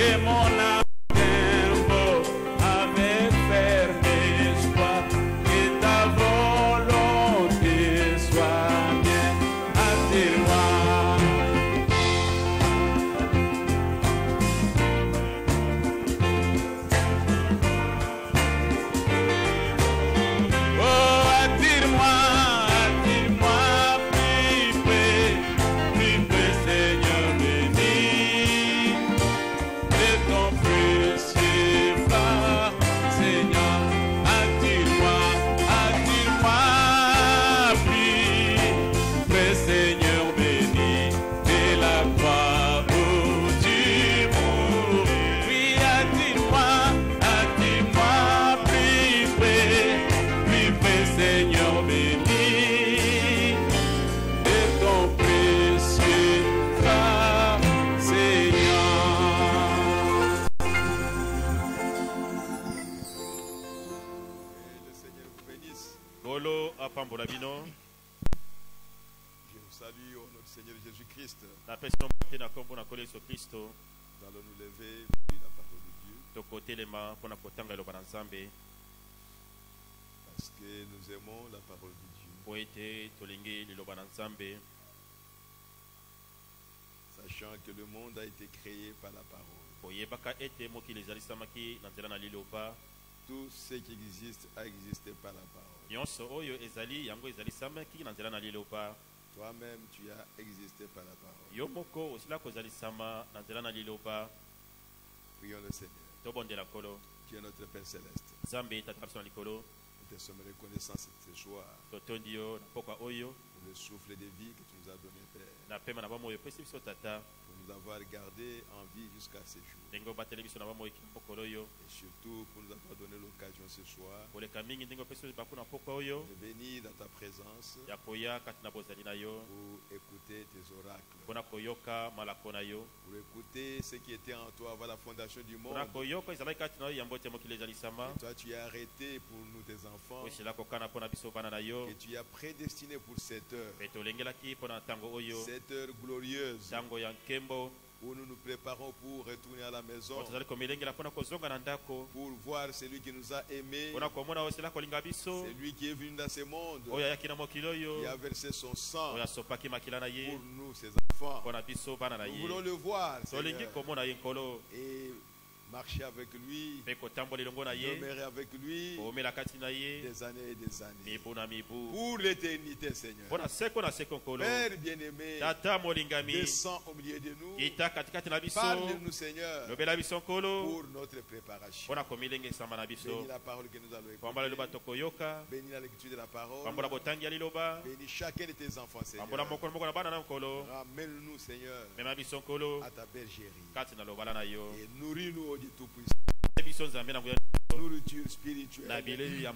que mon âme t'invoque avec ferme espoir, que ta volonté soit bien. Attire-moi. Je vous salue au nom du Seigneur Jésus-Christ. Nous allons nous lever pour la parole de Dieu. Parce que nous aimons la parole de Dieu. Sachant que le monde a été créé par la parole. Tout ce qui existe a existé par la parole. Toi-même, tu as existé par la parole. Prions le Seigneur. Tu es notre Père Céleste. Nous te sommes reconnaissants ce soir pour le souffle de vie que tu nous as donné, Père. Pour nous avoir gardés en vie jusqu'à ce jour. Et surtout pour nous avoir donné l'occasion ce soir de venir dans ta présence pour écouter tes oracles, pour écouter ce qui était en toi avant la fondation du monde. Et toi tu as arrêté pour nous tes enfants, et tu as prédestiné pour cette heure glorieuse où nous nous préparons pour retourner à la maison, pour voir celui qui nous a aimés, celui qui est venu dans ce monde, qui a versé son sang pour nous, ses enfants. Nous voulons le voir, Seigneur, et marcher avec lui, demeurer avec lui des années et des années, pour l'éternité, Seigneur. Père bien-aimé, descends au milieu de nous, parle-nous, Seigneur, pour notre préparation. Bénis la parole que nous allons écouter, bénis la lecture de la parole, bénis chacun de tes enfants, Seigneur. Ramène-nous, Seigneur, à ta bergerie et nourris-nous au Dieu Tout-Puissant. Nourriture spirituelle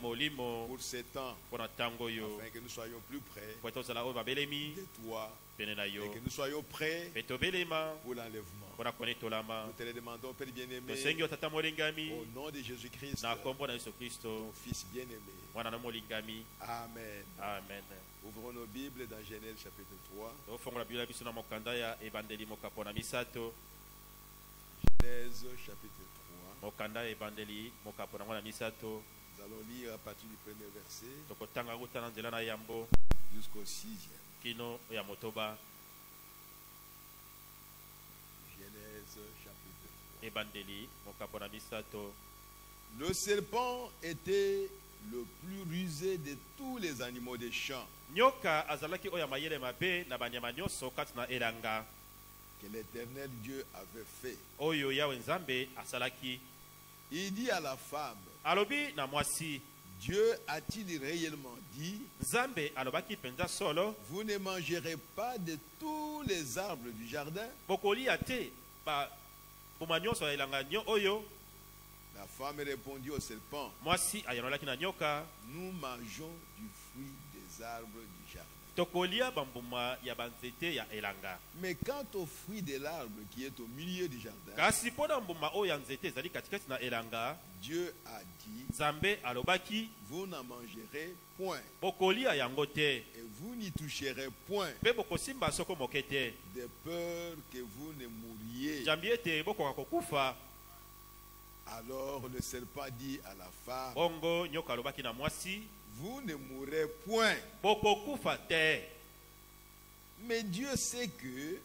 pour ces temps, afin que nous soyons plus près de toi et que nous soyons prêts pour l'enlèvement. Nous te le demandons, Père bien-aimé, au nom de Jésus-Christ, ton Fils bien-aimé. Amen. Ouvrons nos Bibles dans Genèse chapitre 3. Genèse chapitre 3. Nous allons lire à partir du premier verset jusqu'au 6e. Genèse chapitre 3. Le serpent était le plus rusé de tous les animaux des champs que l'Éternel Dieu avait fait. Il dit à la femme, Dieu a-t-il réellement dit, vous ne mangerez pas de tous les arbres du jardin? La femme répondit au serpent, nous mangeons du fruit des arbres du jardin. Mais quant au fruit de l'arbre qui est au milieu du jardin, Dieu a dit, vous n'en mangerez point, et vous n'y toucherez point, de peur que vous ne mouriez. Alors le serpent dit à la femme, vous ne mourrez point. Mais Dieu sait que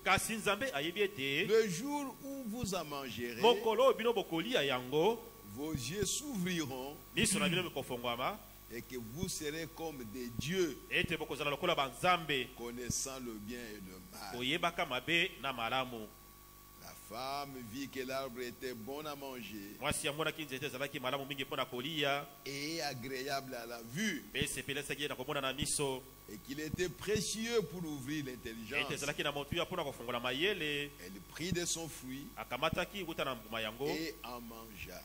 le jour où vous en mangerez, vos yeux s'ouvriront et que vous serez comme des dieux, connaissant le bien et le mal. La femme vit que l'arbre était bon à manger et agréable à la vue, et qu'il était précieux pour ouvrir l'intelligence. Elle prit de son fruit et en mangea.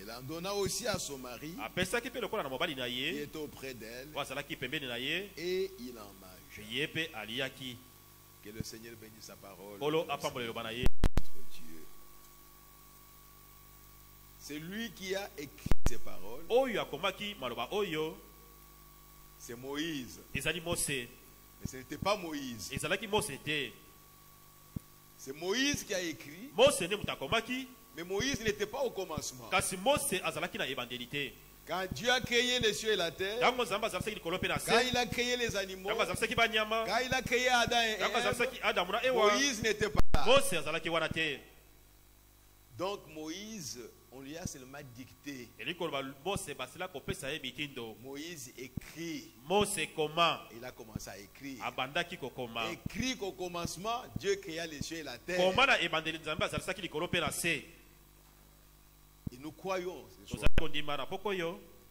Elle en donna aussi à son mari qui est auprès d'elle, et il en mangea. Que le Seigneur bénisse sa parole. Notre Dieu. C'est lui qui a écrit ces paroles. C'est Moïse. Mais ce n'était pas Moïse. C'est Moïse qui a écrit. Mais Moïse n'était pas au commencement. Quand Dieu a créé les cieux et la terre, quand il a créé les animaux, quand il a créé Adam et Ève, Moïse n'était pas là. Donc Moïse, on lui a seulement dicté. Moïse écrit. Il a commencé à écrire. Écrit qu'au commencement, Dieu créa les cieux et la terre. Et nous croyons ce soir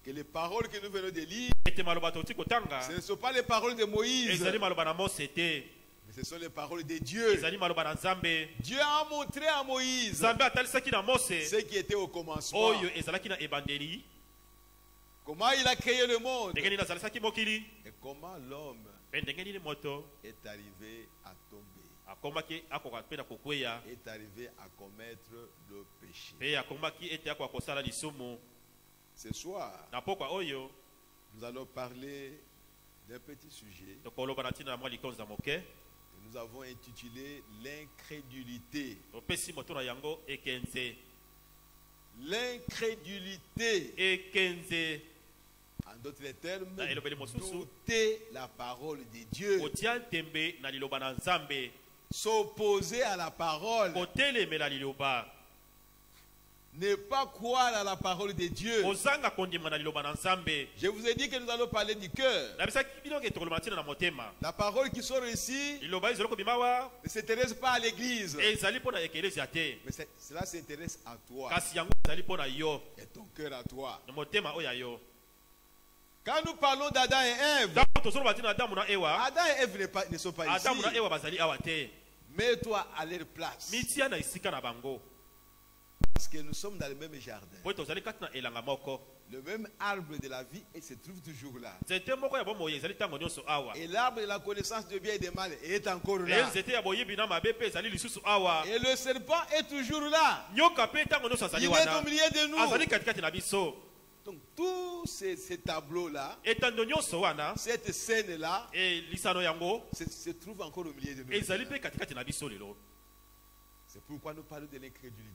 que les paroles que nous venons de lire, ce ne sont pas les paroles de Moïse, mais ce sont les paroles de Dieu. Dieu a montré à Moïse ce qui était au commencement, comment il a créé le monde et comment l'homme est arrivé à tomber, est arrivé à commettre le péché. Ce soir, nous allons parler d'un petit sujet que nous avons intitulé l'incrédulité. L'incrédulité. En d'autres termes, douter la parole de Dieu, s'opposer à la parole, ne pas croire à la parole de Dieu. Je vous ai dit que nous allons parler du cœur. La parole qui sort ici ne s'intéresse pas à l'église, mais cela s'intéresse à toi et ton cœur à toi. Quand nous parlons d'Adam et Ève, Adam et Ève ne sont pas ici. Mets-toi à leur place. Parce que nous sommes dans le même jardin. Le même arbre de la vie se trouve toujours là. Et l'arbre de la connaissance de bien et de mal est encore là. Et le serpent est toujours là. Il est au milieu de nous. Donc tout ce tableau-là, cette scène-là, se trouve encore au milieu de nous. C'est pourquoi nous parlons de l'incrédulité.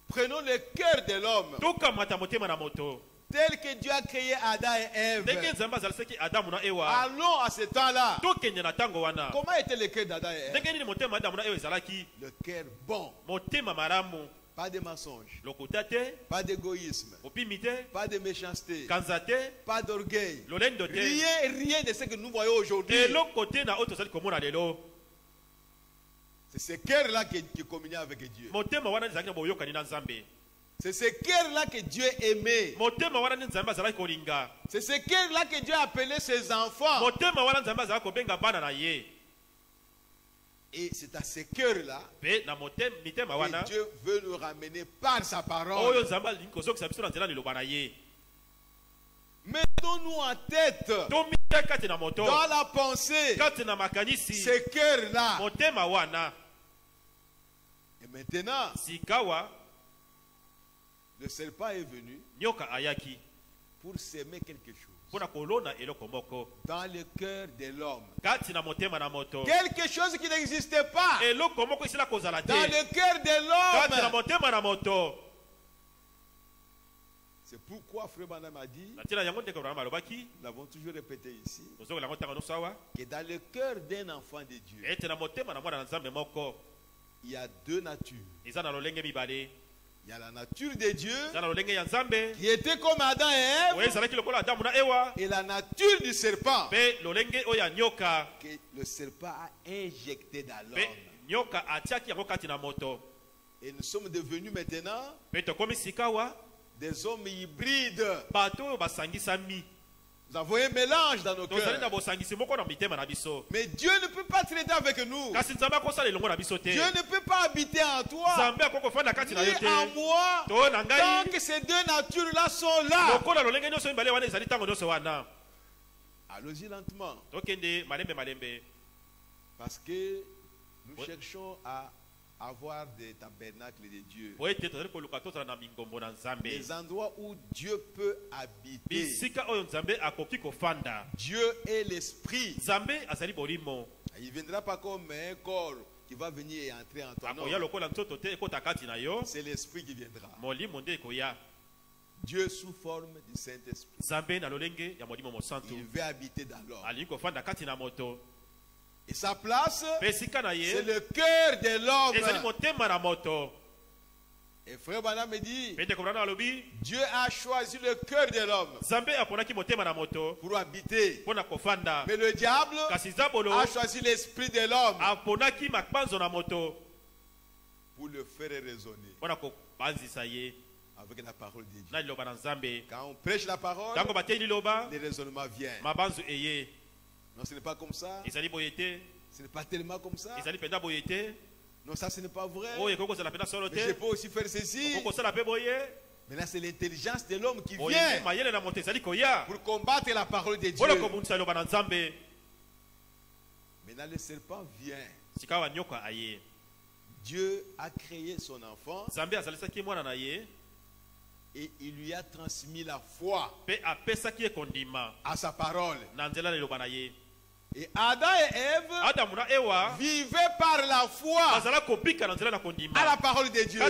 Prenons le cœur de l'homme tel que Dieu a créé Adam et Ève. Allons à ce temps-là. Comment était le cœur d'Adam et Ève? Le cœur bon. Pas de mensonge, pas d'égoïsme, pas de méchanceté, pas d'orgueil. Rien de ce que nous voyons aujourd'hui. C'est ce cœur-là qui communiait avec Dieu. C'est ce cœur-là que Dieu aimait. C'est ce cœur-là que Dieu appelait ses enfants. Et c'est à ce cœur-là que Dieu veut nous ramener par sa parole. Mettons-nous en tête dans la pensée ce cœur-là. Et maintenant, le serpent est venu pour s'aimer quelque chose dans le cœur de l'homme. Quelque chose qui n'existait pas dans le cœur de l'homme. C'est pourquoi Frère Branham a dit, nous l'avons toujours répété ici, que dans le cœur d'un enfant de Dieu, il y a deux natures. Il y a la nature de Dieu qui était comme Adam et Ève, et la nature du serpent que le serpent a injecté dans l'homme. Et nous sommes devenus maintenant des hommes hybrides. Nous avons un mélange dans nos cœurs. Mais Dieu ne peut pas traiter avec nous. Dieu ne peut pas habiter en toi ni en moi tant que ces deux natures-là sont là. Allons-y lentement. Parce que nous cherchons à avoir des tabernacles de Dieu. Des endroits où Dieu peut habiter. Dieu est l'esprit. Il ne viendra pas comme un corps qui va venir et entrer en toi. Non. C'est l'esprit qui viendra. Dieu sous forme du Saint-Esprit. Il veut habiter dans l'homme. Et sa place, c'est le cœur de l'homme. Et Frère Branham me dit, Dieu a choisi le cœur de l'homme pour habiter. Mais le diable a choisi l'esprit de l'homme pour le faire raisonner avec la parole de Dieu. Quand on prêche la parole, les raisonnements viennent. Non, ce n'est pas comme ça. Ce n'est pas tellement comme ça. Non, ça ce n'est pas vrai. Mais je peux aussi faire ceci. Maintenant, c'est l'intelligence de l'homme qui vient pour combattre la parole de Dieu. Maintenant, le serpent vient. Dieu a créé son enfant et il lui a transmis la foi à sa parole. Et Adam et Ève vivaient par la foi à la parole de Dieu.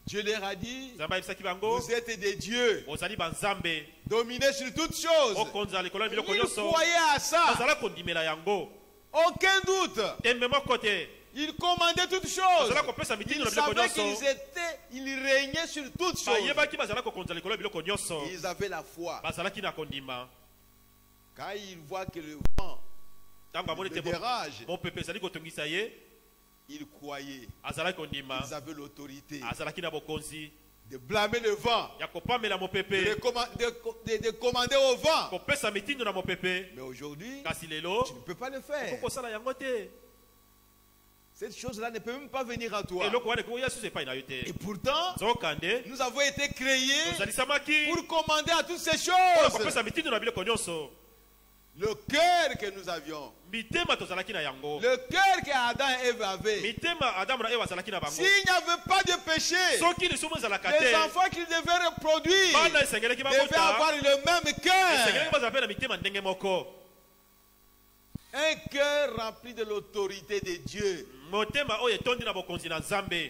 Dieu leur a dit, vous êtes des dieux, dominez sur toutes choses. Ils croyaient à ça. Aucun doute. Ils commandaient toutes choses. Ils savaient qu'ils régnaient sur toutes choses. Ils avaient la foi. Quand ils voient que le vent les dérange, ils croyaient. Ils avaient l'autorité de blâmer le vent, de commander au vent. Mais aujourd'hui, tu ne peux pas le faire. Cette chose-là ne peut même pas venir en toi. Et pourtant, nous avons été créés pour commander à toutes ces choses. Le cœur que nous avions, le cœur qu'Adam et Ève avaient, s'il n'y avait pas de péché, les enfants qu'ils devaient reproduire devaient avoir le même cœur. Un cœur rempli de l'autorité de Dieu,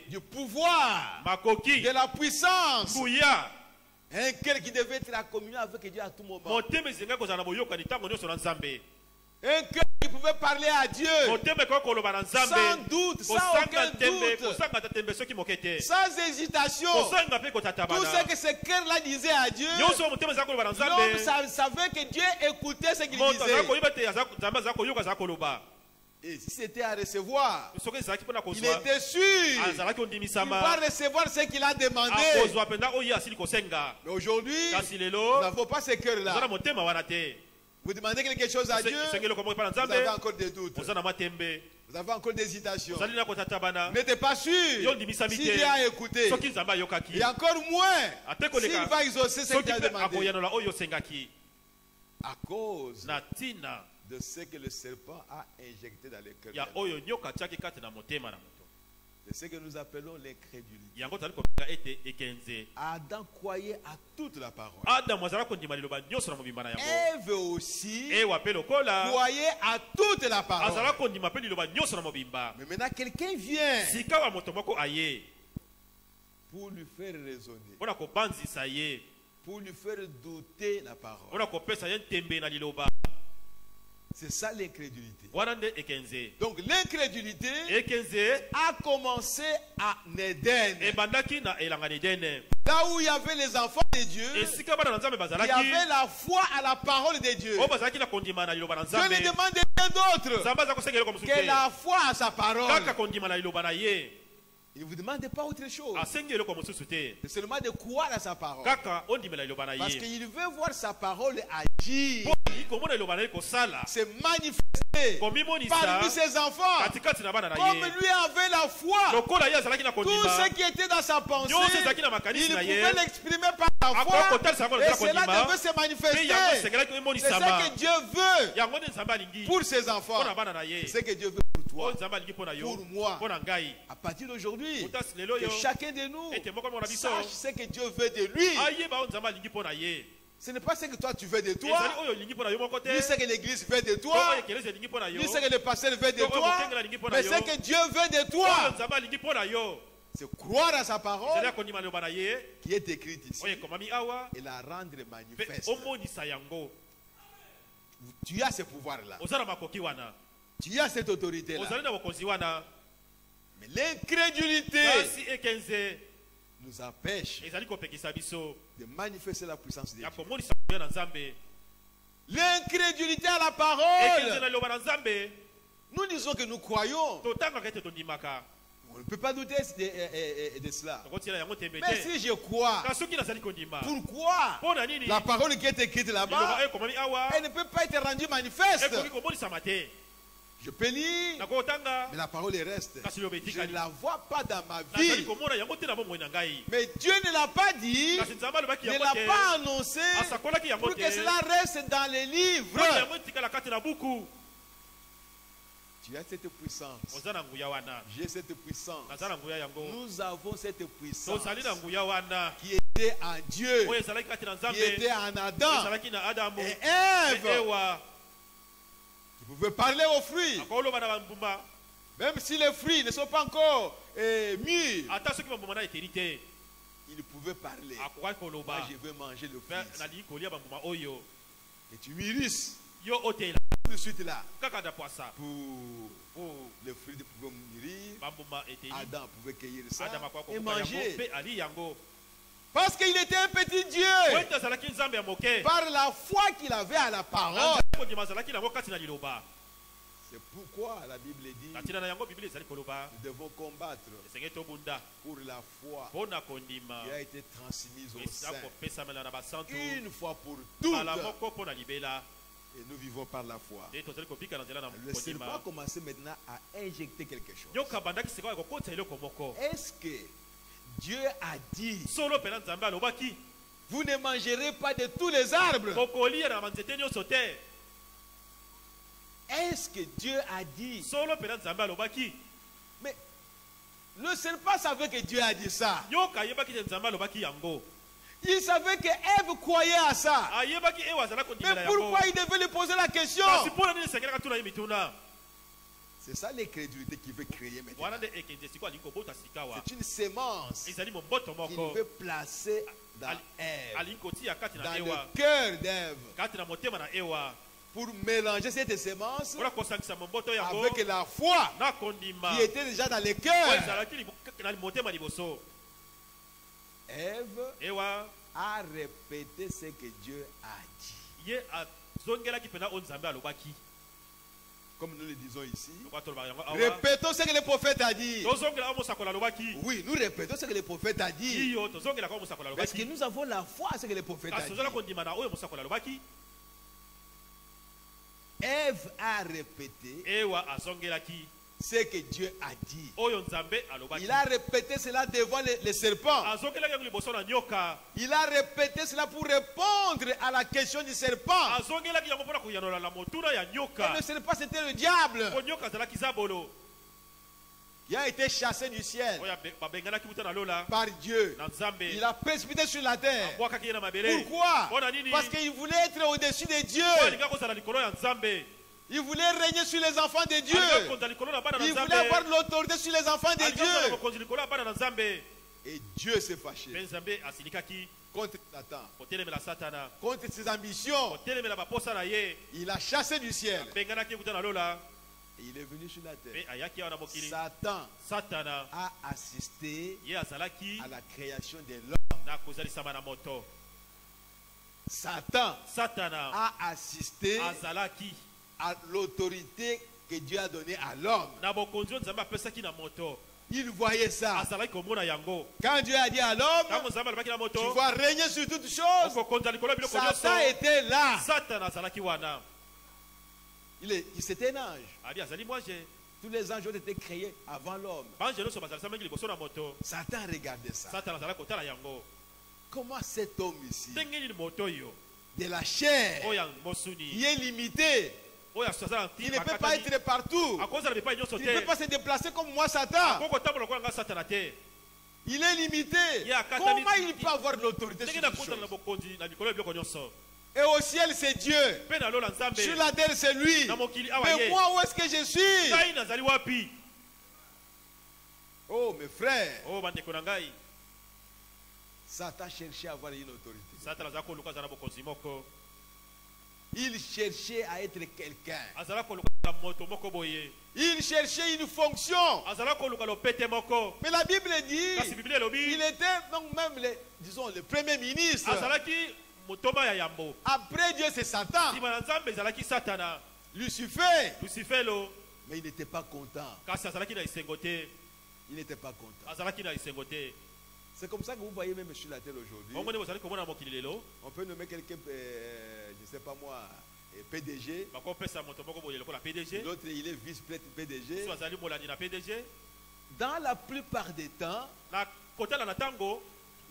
du pouvoir, de la puissance. Un cœur qui devait être en communion avec Dieu à tout moment. Un cœur qui pouvait parler à Dieu sans doute, sans aucun doute, sans hésitation. Tout ce que ce cœur-là disait à Dieu, l'homme savait que Dieu écoutait ce qu'il disait. Et si c'était à recevoir, il était sûr qu'il va recevoir ce qu'il a demandé. Mais aujourd'hui, nous n'avons pas ce cœur-là. Vous demandez quelque chose à Dieu, vous avez encore des doutes. Vous avez encore des hésitations. Vous n'êtes pas sûr s'il a écouté. Et encore moins s'il va exaucer ce qu'il a demandé. À cause de ce que le serpent a injecté dans les cœurs. C'est ce que nous appelons l'incrédulité. Adam croyait à toute la parole. Ève aussi croyait à toute la parole. Mais maintenant quelqu'un vient pour lui faire raisonner, pour lui faire douter la parole. C'est ça l'incrédulité. Donc l'incrédulité a commencé à Éden. Là où il y avait les enfants de Dieu, il y avait la foi à la parole de Dieu. Je ne demande rien d'autre que la foi à sa parole. Il ne vous demande pas autre chose. C'est seulement de croire à sa parole. Parce qu'il veut voir sa parole agir. C'est manifesté parmi ses enfants. Comme lui avait la foi, tout ce qui était dans sa pensée, il pouvait l'exprimer par la foi. Et cela devait se manifester. C'est ce que Dieu veut pour ses enfants. C'est ce que Dieu veut pour toi, pour moi. À partir d'aujourd'hui, que chacun de nous sache ce que Dieu veut de lui. Ce n'est pas ce que toi tu veux de toi, ni ce que l'église veut de toi, ni ce que le pasteur veut de toi, mais ce que Dieu veut de toi. C'est croire à sa parole qui est écrite ici et la rendre manifeste. Tu as ce pouvoir-là. Tu as cette autorité-là. Mais l'incrédulité nous empêche de manifester la puissance de Dieu. L'incrédulité à la parole. Nous disons que nous croyons. On ne peut pas douter de cela. Mais si je crois, pourquoi la parole qui est écrite là-bas, elle ne peut pas être rendue manifeste? Je peux lire, mais la parole reste. Je ne la vois pas dans ma vie. Mais Dieu ne l'a pas dit, ne l'a pas annoncé pour que cela reste dans les livres. Tu as cette puissance. J'ai cette puissance. Nous avons cette puissance qui était en Dieu, qui était en Adam et Ève. Vous pouvez parler aux fruits. Même si les fruits ne sont pas encore mûrs, ils pouvaient parler. Moi, je veux manger le fruit. Et tu mûrisses. Tout de suite là. Pour les fruits pouvaient mûrir. Adam pouvait cueillir ça et manger. Parce qu'il était un petit Dieu. Par la foi qu'il avait à la parole. C'est pourquoi la Bible dit nous devons combattre pour la foi qui a été transmise au sein une fois pour toutes. Et nous vivons par la foi. Le serpent a commencé maintenant à injecter quelque chose. Est-ce que Dieu a dit vous ne mangerez pas de tous les arbres? Est-ce que Dieu a dit? Mais le serpent savait que Dieu a dit ça. Il savait que Ève croyait à ça. Mais pourquoi il devait lui poser la question? C'est ça l'incrédulité qui veut créer maintenant. C'est une sémence qu'il veut placer dans Ève, dans le cœur d'Ève, pour mélanger cette sémence avec la foi qui était déjà dans le cœur. Ève a répété ce que Dieu a dit. Comme nous le disons ici, répétons ce que le prophète a dit. Oui, nous répétons ce que le prophète a dit. Parce que nous avons la foi à ce que le prophète a dit. Ève a répété ce que Dieu a dit. Il a répété cela devant les serpents. Il a répété cela pour répondre à la question du serpent. Et le serpent, c'était le diable qui a été chassé du ciel par Dieu. Il a précipité sur la terre. Pourquoi? Parce qu'il voulait être au-dessus de Dieu. Il voulait régner sur les enfants de Dieu. Il voulait avoir l'autorité sur les enfants de Dieu. Et Dieu s'est fâché contre Satan, contre ses ambitions. Il a chassé du ciel. Et il est venu sur la terre. Satan a assisté à la création de l'homme. Satan a assisté à l'autorité que Dieu a donnée à l'homme. Il voyait ça. Quand Dieu a dit à l'homme, tu vas régner sur toutes choses, Satan était là. Il c'était un ange. Tous les anges ont été créés avant l'homme. Satan regardait ça. Comment cet homme ici, de la chair, qui est limité, il ne peut pas être partout. Il ne peut pas se déplacer comme moi, Satan. Il est limité. Comment il peut avoir de l'autorité sur les choses? Et au ciel, c'est Dieu. Sur la terre, c'est lui. Mais moi, où est-ce que je suis? Oh, mes frères. Satan cherchait à avoir une autorité. Il cherchait à être quelqu'un. Il cherchait une fonction. Mais la Bible dit, il était donc même, disons, le premier ministre. Après Dieu, c'est Satan. Lucifer. Mais il n'était pas content. Il n'était pas content. C'est comme ça que vous voyez même sur la terre aujourd'hui. On peut nommer quelqu'un, je ne sais pas moi, PDG. L'autre, il est vice-PDG. Dans la plupart des temps,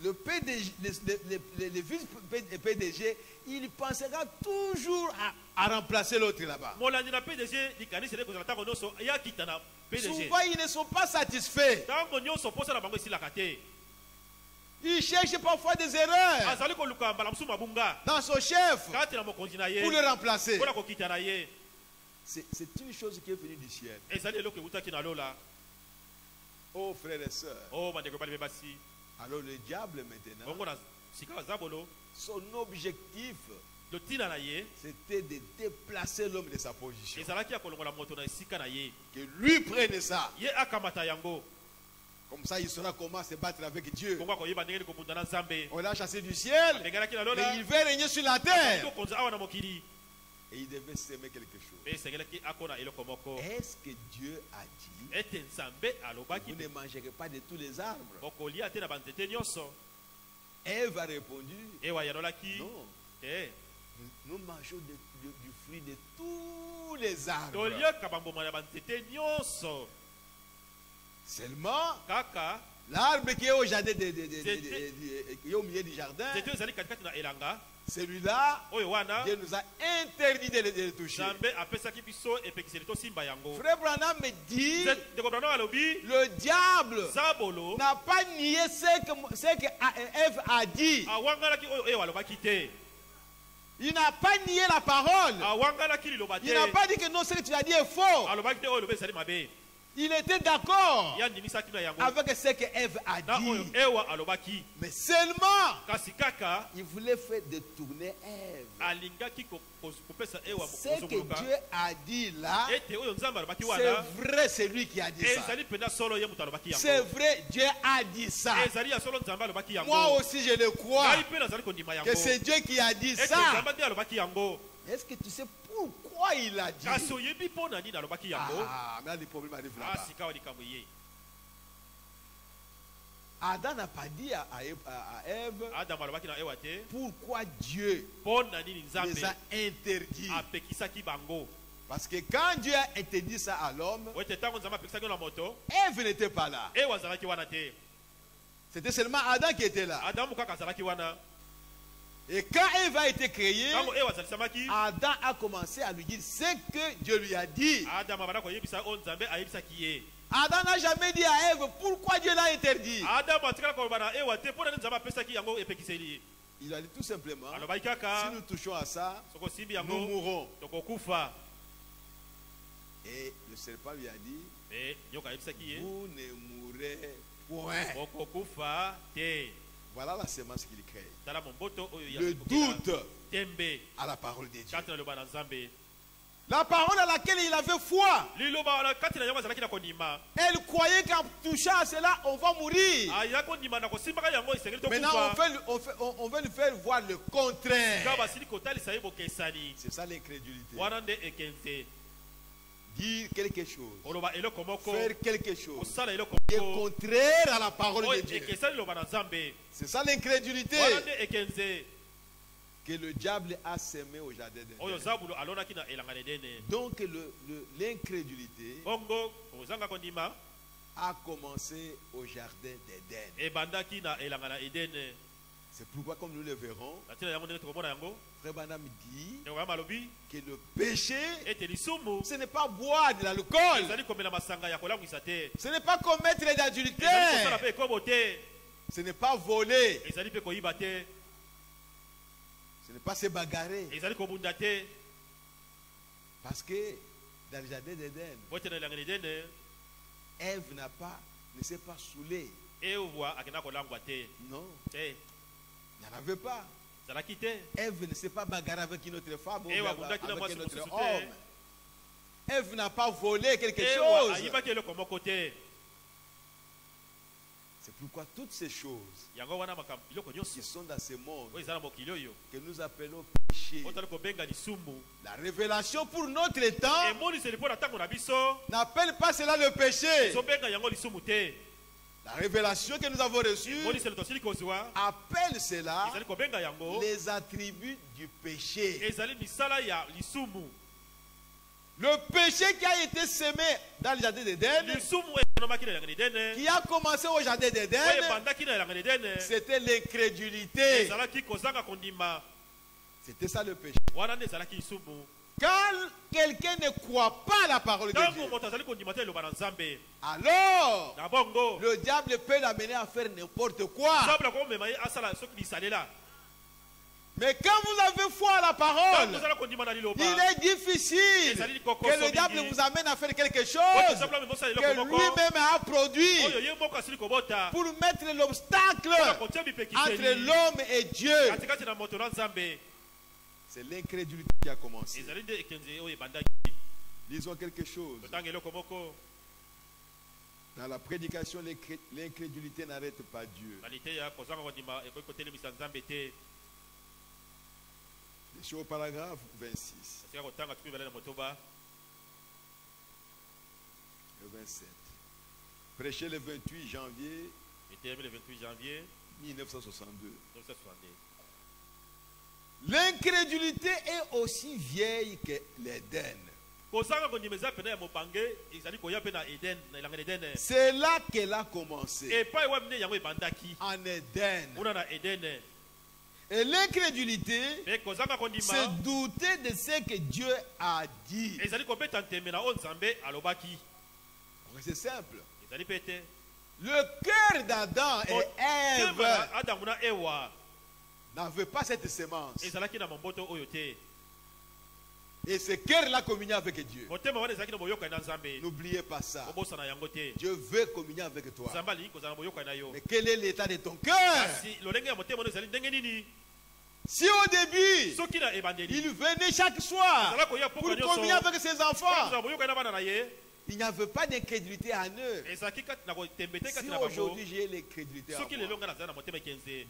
le PDG, le vice-PDG, il pensera toujours à remplacer l'autre là-bas. Souvent, ils ne sont pas satisfaits. Ils cherchent parfois des erreurs dans son chef pour le remplacer. C'est une chose qui est venue du ciel. Oh frères et sœurs. Alors le diable maintenant, son objectif, c'était de déplacer l'homme de sa position. Que lui prenne ça. Comme ça, il saura comment se battre avec Dieu. On l'a chassé du ciel, mais il veut régner sur la terre. Et il devait s'aimer quelque chose. Est-ce que Dieu a dit, vous ne mangerez pas de tous les arbres? Ève a répondu, non. Nous mangeons du fruit de tous les arbres. Seulement, l'arbre qui est au jardin, qui est au milieu du jardin, celui-là, Dieu nous a interdit de le toucher. Frère Branham me dit, le diable n'a pas nié ce que Ève a dit. Il n'a pas nié la parole. Il n'a pas dit que non, ce que tu as dit est faux. Il était d'accord avec ce que Ève a dit. Mais seulement, il voulait faire détourner Ève. Ce que Dieu a dit là, c'est vrai, c'est lui qui a dit ça. C'est vrai, Dieu a dit ça. Moi aussi, je le crois. Que c'est Dieu qui a dit ça. Est-ce que tu sais pourquoi il a dit? Mais là, le problème arrive là-bas. Adam n'a pas dit à Ève pourquoi Dieu les a interdits Parce que quand Dieu a interdit ça à l'homme, Ève n'était pas là. C'était seulement Adam qui était là. Et quand Ève a été créée, Adam a commencé à lui dire ce que Dieu lui a dit. Adam n'a jamais dit à Ève pourquoi Dieu l'a interdit. Il a dit tout simplement, si nous touchons à ça, nous mourrons. Et le serpent lui a dit, vous ne mourrez point. Voilà la semence qu'il crée. Le doute à la parole de Dieu. La parole à laquelle il avait foi. Elle croyait qu'en touchant à cela, on va mourir. Maintenant, on veut lui faire voir le contraire. C'est ça l'incrédulité. Dire quelque chose, faire quelque chose qui est contraire à la parole de Dieu. C'est ça l'incrédulité que le diable a sémé au jardin d'Éden. Donc l'incrédulité a commencé au jardin d'Éden. C'est pourquoi, comme nous le verrons, Frère Branham dit que le péché, ce n'est pas boire de l'alcool, ce n'est pas commettre les adultères, ce n'est pas voler, ce n'est pas se bagarrer. Parce que dans le jardin d'Éden, Ève ne s'est pas saoulée. Non. Il n'y en avait pas. Ève ne s'est pas bagarrée avec une autre femme ou avec un autre homme. Ève n'a pas volé quelque chose. C'est pourquoi toutes ces choses qui sont dans ce monde, que nous appelons péché, la révélation pour notre temps n'appelle pas cela le péché. La révélation que nous avons reçue appelle cela les attributs du péché. Le péché qui a été semé dans le jardin d'Éden, qui a commencé au jardin d'Éden, c'était l'incrédulité. C'était ça le péché. Quand quelqu'un ne croit pas à la parole de Dieu, alors le diable peut l'amener à faire n'importe quoi. Mais quand vous avez foi à la parole, il est difficile que le diable vous amène à faire quelque chose que lui-même a produit pour mettre l'obstacle entre l'homme et Dieu. C'est l'incrédulité qui a commencé. Lisons quelque chose. Dans la prédication, l'incrédulité n'arrête pas Dieu. Je suis au paragraphe 26. Le 27. Prêché le 28 janvier 1962. L'incrédulité est aussi vieille que l'Éden. C'est là qu'elle a commencé. En Éden. Et l'incrédulité, c'est douter de ce que Dieu a dit. C'est simple. Le cœur d'Adam et Ève n'avait pas cette semence. Et ce cœur-là communiait avec Dieu. N'oubliez pas ça. Dieu veut communier avec toi. Mais quel est l'état de ton cœur? Si au début, il venait chaque soir pour communier avec ses enfants, il n'y avait pas d'incrédulité en eux. Si aujourd'hui j'ai l'incrédulité en moi,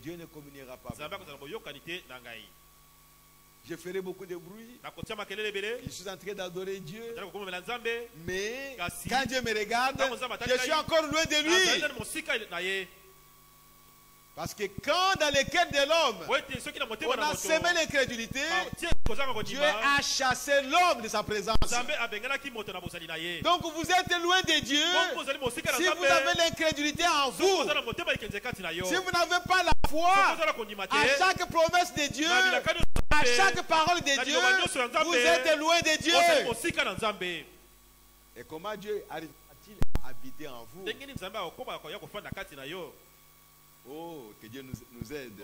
Dieu ne communiera pas avec moi. Je ferai beaucoup de bruit. Je suis en train d'adorer Dieu. Mais quand Dieu me regarde, je suis encore loin de lui. Parce que quand dans le cœur de l'homme, on a semé l'incrédulité, Dieu a chassé l'homme de sa présence. Donc vous êtes loin de Dieu si vous avez l'incrédulité en vous. Si vous n'avez pas la foi à chaque promesse de Dieu, à chaque parole de Dieu, vous êtes loin de Dieu. Et comment Dieu arrive-t-il à habiter en vous? Oh, que Dieu nous aide.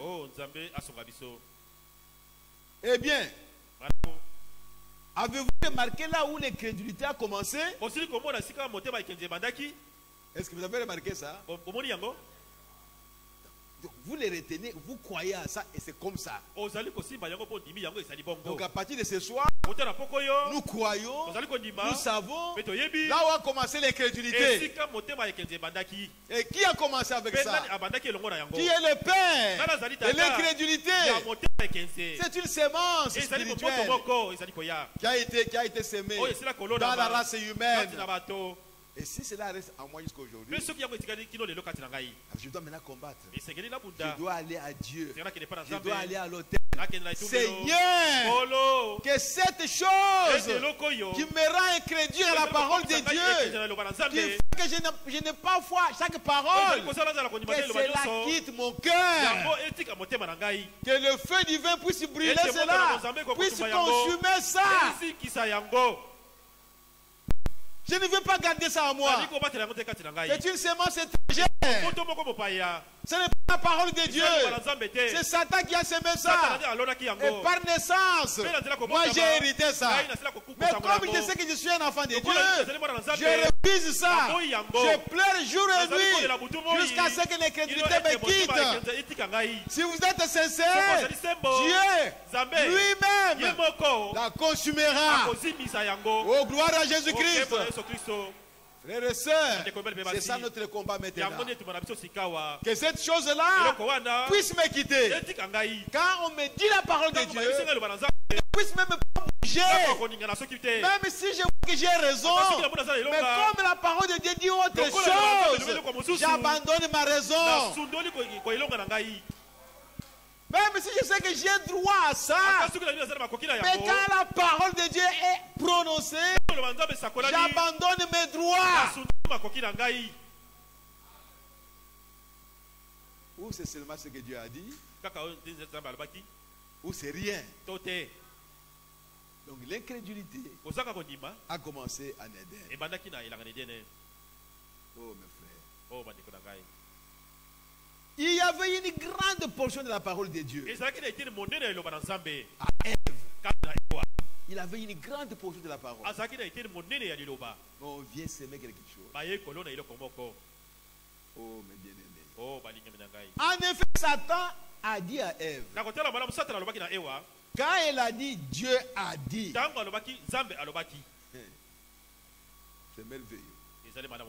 Eh bien, avez-vous remarqué là où l'incrédulité a commencé? Est-ce que vous avez remarqué ça? Donc, vous les retenez, vous croyez à ça et c'est comme ça. Donc à partir de ce soir, nous croyons, nous savons là où a commencé l'incrédulité. Et qui a commencé avec ça? Qui est le père de l'incrédulité? C'est une sémence spirituelle qui a été semée dans la race humaine. Et si cela reste en moi jusqu'à aujourd'hui, je dois maintenant combattre. Je dois aller à Dieu. Je dois aller à l'autel. Seigneur, que cette chose qui me rend incrédule à la parole de Dieu, qui fait que je n'ai pas foi à chaque parole, que cela quitte mon cœur. Que le feu divin puisse brûler cela, puisse consumer ça. Je ne veux pas garder ça à moi. C'est une sémence étrangère. Ce n'est pas la parole de Dieu. C'est Satan qui a semé ça. Et par naissance, moi j'ai hérité ça. Mais comme je sais que je suis un enfant de Dieu, je refuse ça. Je pleure jour et nuit jusqu'à ce que l'incrédulité me quitte. Si vous êtes sincère, Dieu lui-même la consumera. Oh, gloire à Jésus-Christ. Frères et sœurs, c'est ça notre combat maintenant. Que cette chose-là puisse me quitter. Quand on me dit la parole de Dieu, elle puisse même pas bouger. Même si je vois que j'ai raison, mais comme la parole de Dieu dit autre chose, j'abandonne ma raison. Même si je sais que j'ai droit à ça, mais quand la parole de Dieu est prononcée, j'abandonne mes droits. Ou c'est seulement ce que Dieu a dit, ou c'est rien. Donc l'incrédulité a commencé en Éden. Oh mes frères. Il y avait une grande portion de la parole de Dieu. À Ève. Il avait une grande portion de la parole. Mais on vient s'aimer quelque chose. Oh, mes bien-aimés. En effet, Satan a dit à Ève. Quand elle a dit, Dieu a dit. C'est merveilleux.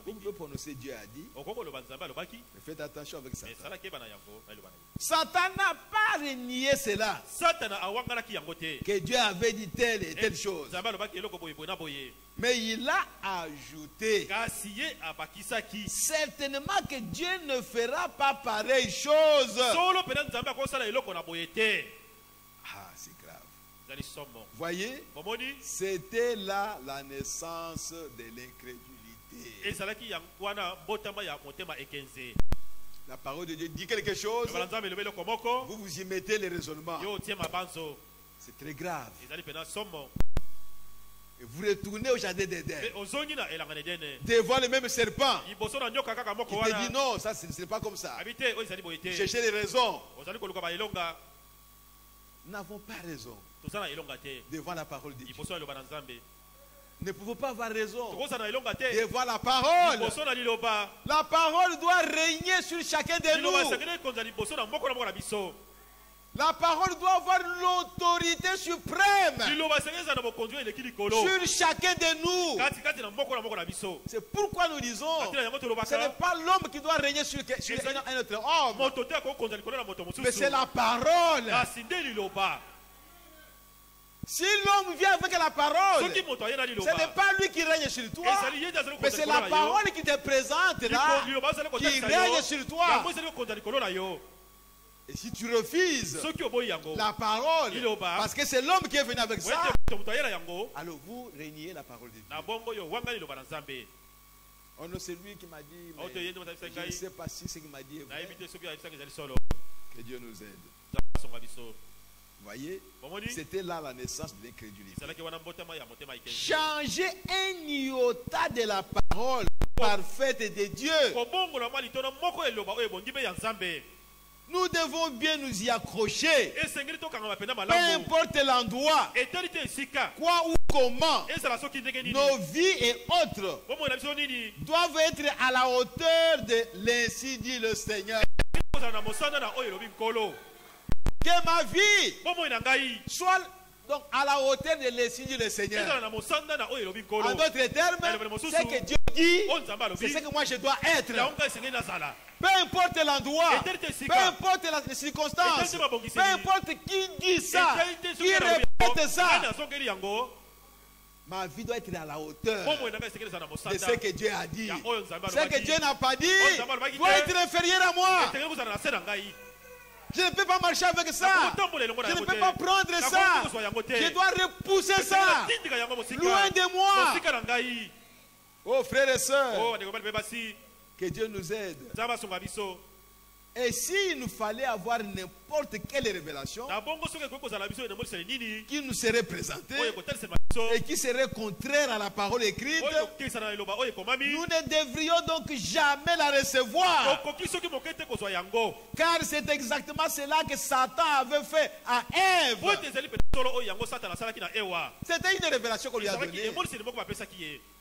Vous pouvez prononcer Dieu a dit, mais faites attention avec Satan. Satan n'a pas renié cela, que Dieu avait dit telle et telle chose, mais il a ajouté certainement que Dieu ne fera pas pareille chose. Ah, c'est grave. Voyez, c'était là la naissance de l'incrédulité. La parole de Dieu dit quelque chose, vous vous y mettez les raisonnements. C'est très grave. Et vous retournez au jardin d'Éden devant le même serpent qui te dit non, ça ce n'est pas comme ça. Cherchez les raisons. Nous n'avons pas raison devant la parole de Dieu. Ne pouvons pas avoir raison devant la parole. La parole doit régner sur chacun de nous. La parole doit avoir l'autorité suprême sur chacun de nous. C'est pourquoi nous disons, ce n'est pas l'homme qui doit régner sur un autre homme, mais c'est la parole. Si l'homme vient avec la parole, ce n'est pas lui qui règne sur toi, mais c'est la parole qui te présente là, qui règne sur toi. Et si tu refuses la parole, parce que c'est l'homme qui est venu avec ça, alors vous régnez la parole de Dieu. Oh non, c'est lui qui m'a dit, mais je ne sais pas si ce qu'il m'a dit est vrai. Que Dieu nous aide. Vous voyez, c'était là la naissance de l'incrédulité. Changer un iota de la parole parfaite de Dieu. Nous devons bien nous y accrocher. Peu importe l'endroit, quoi ou comment, nos vies et autres doivent être à la hauteur de l'ainsi dit le Seigneur. Que ma vie soit donc à la hauteur de l'ainsi dit le Seigneur. En d'autres termes, ce que Dieu dit, c'est ce que moi je dois être. Peu importe l'endroit, peu importe les circonstances, peu importe qui dit ça, qui répète ça, ma vie doit être à la hauteur de ce que Dieu a dit. Ce que Dieu n'a pas dit doit être inférieur à moi. Je ne peux pas marcher avec ça. Je ne peux pas prendre ça. Je dois repousser ça loin de moi. Oh frères et sœurs, que Dieu nous aide. Et s'il nous fallait avoir n'importe quelle révélation qui nous serait présentée et qui serait contraire à la parole écrite, nous ne devrions donc jamais la recevoir. Car c'est exactement cela que Satan avait fait à Ève. C'était une révélation qu'on lui a donnée.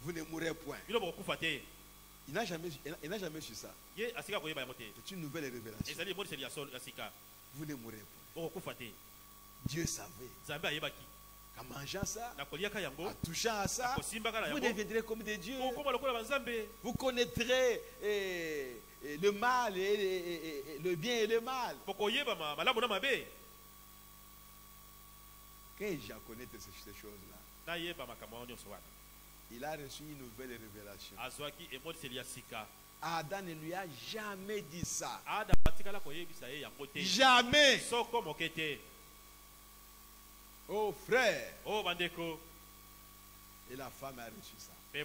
Vous ne mourrez point. Il n'a jamais su ça. C'est une nouvelle révélation. Vous ne mourrez pas. Dieu savait qu'en mangeant ça, en touchant à ça, vous deviendrez comme des dieux. Vous connaîtrez le mal et le bien et le mal. Quand Jacques connaît ces choses-là, il a reçu une nouvelle révélation. Adam ne lui a jamais dit ça. Jamais. Oh frère. Et la femme a reçu ça. La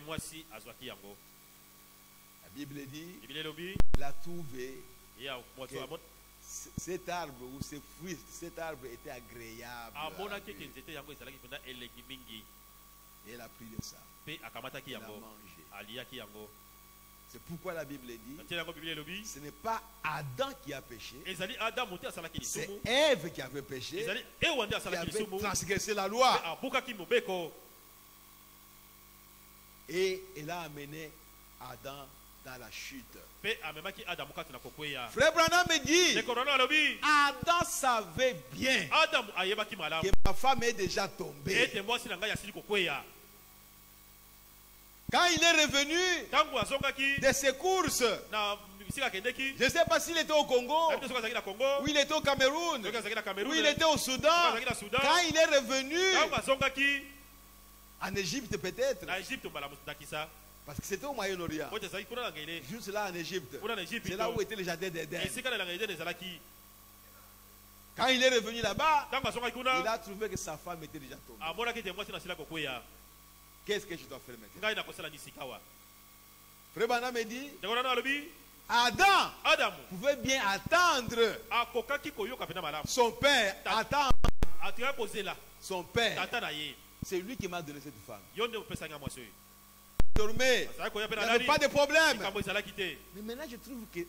Bible dit, il a trouvé que cet arbre ou ce fruit, cet arbre était agréable. Et elle a pris de ça. Elle a mangé. C'est pourquoi la Bible dit, ce n'est pas Adam qui a péché, c'est Ève qui avait péché, qui avait transgressé la loi. Et elle a amené Adam dans la chute. Frère Branham me dit, Adam savait bien que ma femme est déjà tombée. Quand il est revenu de ses courses, je ne sais pas s'il était au Congo, ou il était au Cameroun, ou il était au Soudan. Quand il est revenu en Égypte peut-être, parce que c'était au Moyen-Orient, juste là en Égypte, c'est là où était le jardin d'Éden. Quand il est revenu là-bas, il a trouvé que sa femme était déjà tombée. Qu'est-ce que je dois faire maintenant? Frère Branham me dit, Adam pouvait bien attendre son père. Attendre son père. C'est lui qui m'a donné cette femme. Désormais, il n'y avait pas de problème. Mais maintenant, je trouve que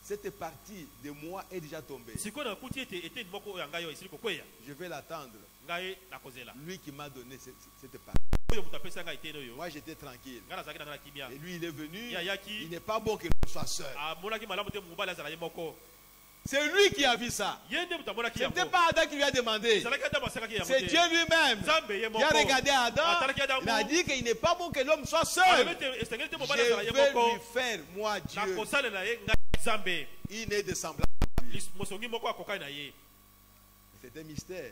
cette partie de moi est déjà tombée. Je vais l'attendre. Lui qui m'a donné cette partie. Moi j'étais tranquille. Et lui il est venu. Il n'est pas bon que l'on soit seul. C'est lui qui a vu ça. Ce n'était pas Adam qui lui a demandé. C'est Dieu lui-même qui a regardé Adam. Il a dit qu'il n'est pas bon que l'homme soit seul. Je vais lui faire, moi Dieu, il est de semblable. C'est un mystère.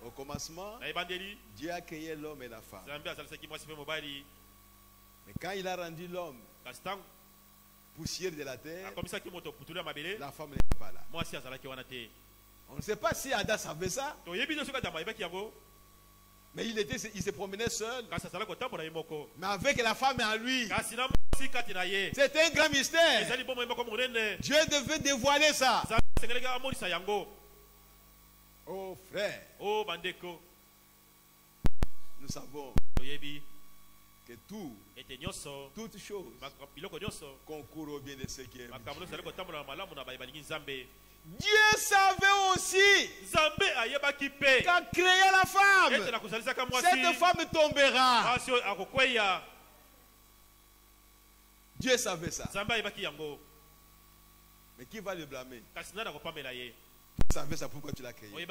Au commencement, Dieu a créé l'homme et la femme. Mais quand il a rendu l'homme poussière de la terre, la femme n'est pas là. On ne sait pas si Adam savait ça. Mais il se promenait seul. Mais avec la femme en lui. C'était un grand mystère. Dieu devait dévoiler ça. Oh frère. Nous savons que toutes choses concourent au bien de ceux qui aiment Dieu. Dieu savait aussi qu'à créer la femme, cette femme tombera. Dieu savait ça. Mais qui va le blâmer? Tu savais ça, pourquoi tu l'as créé? Qui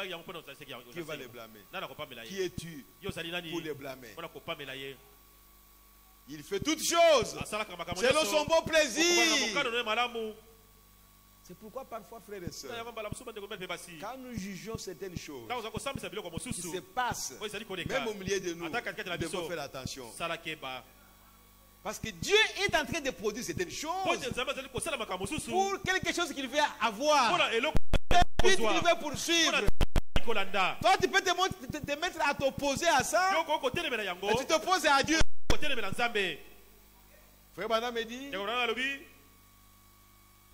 va le blâmer? Qui es-tu pour le blâmer? Il fait toutes choses selon son bon plaisir. C'est pourquoi parfois, frères et sœurs, quand nous jugeons certaines choses qui se passent, même au milieu de nous, nous devons faire attention. Parce que Dieu est en train de produire certaines choses pour quelque chose qu'il veut avoir, qu'il veut poursuivre. Toi, tu peux te mettre à t'opposer à ça, et tu t'opposes à Dieu. Frère Bana me dit,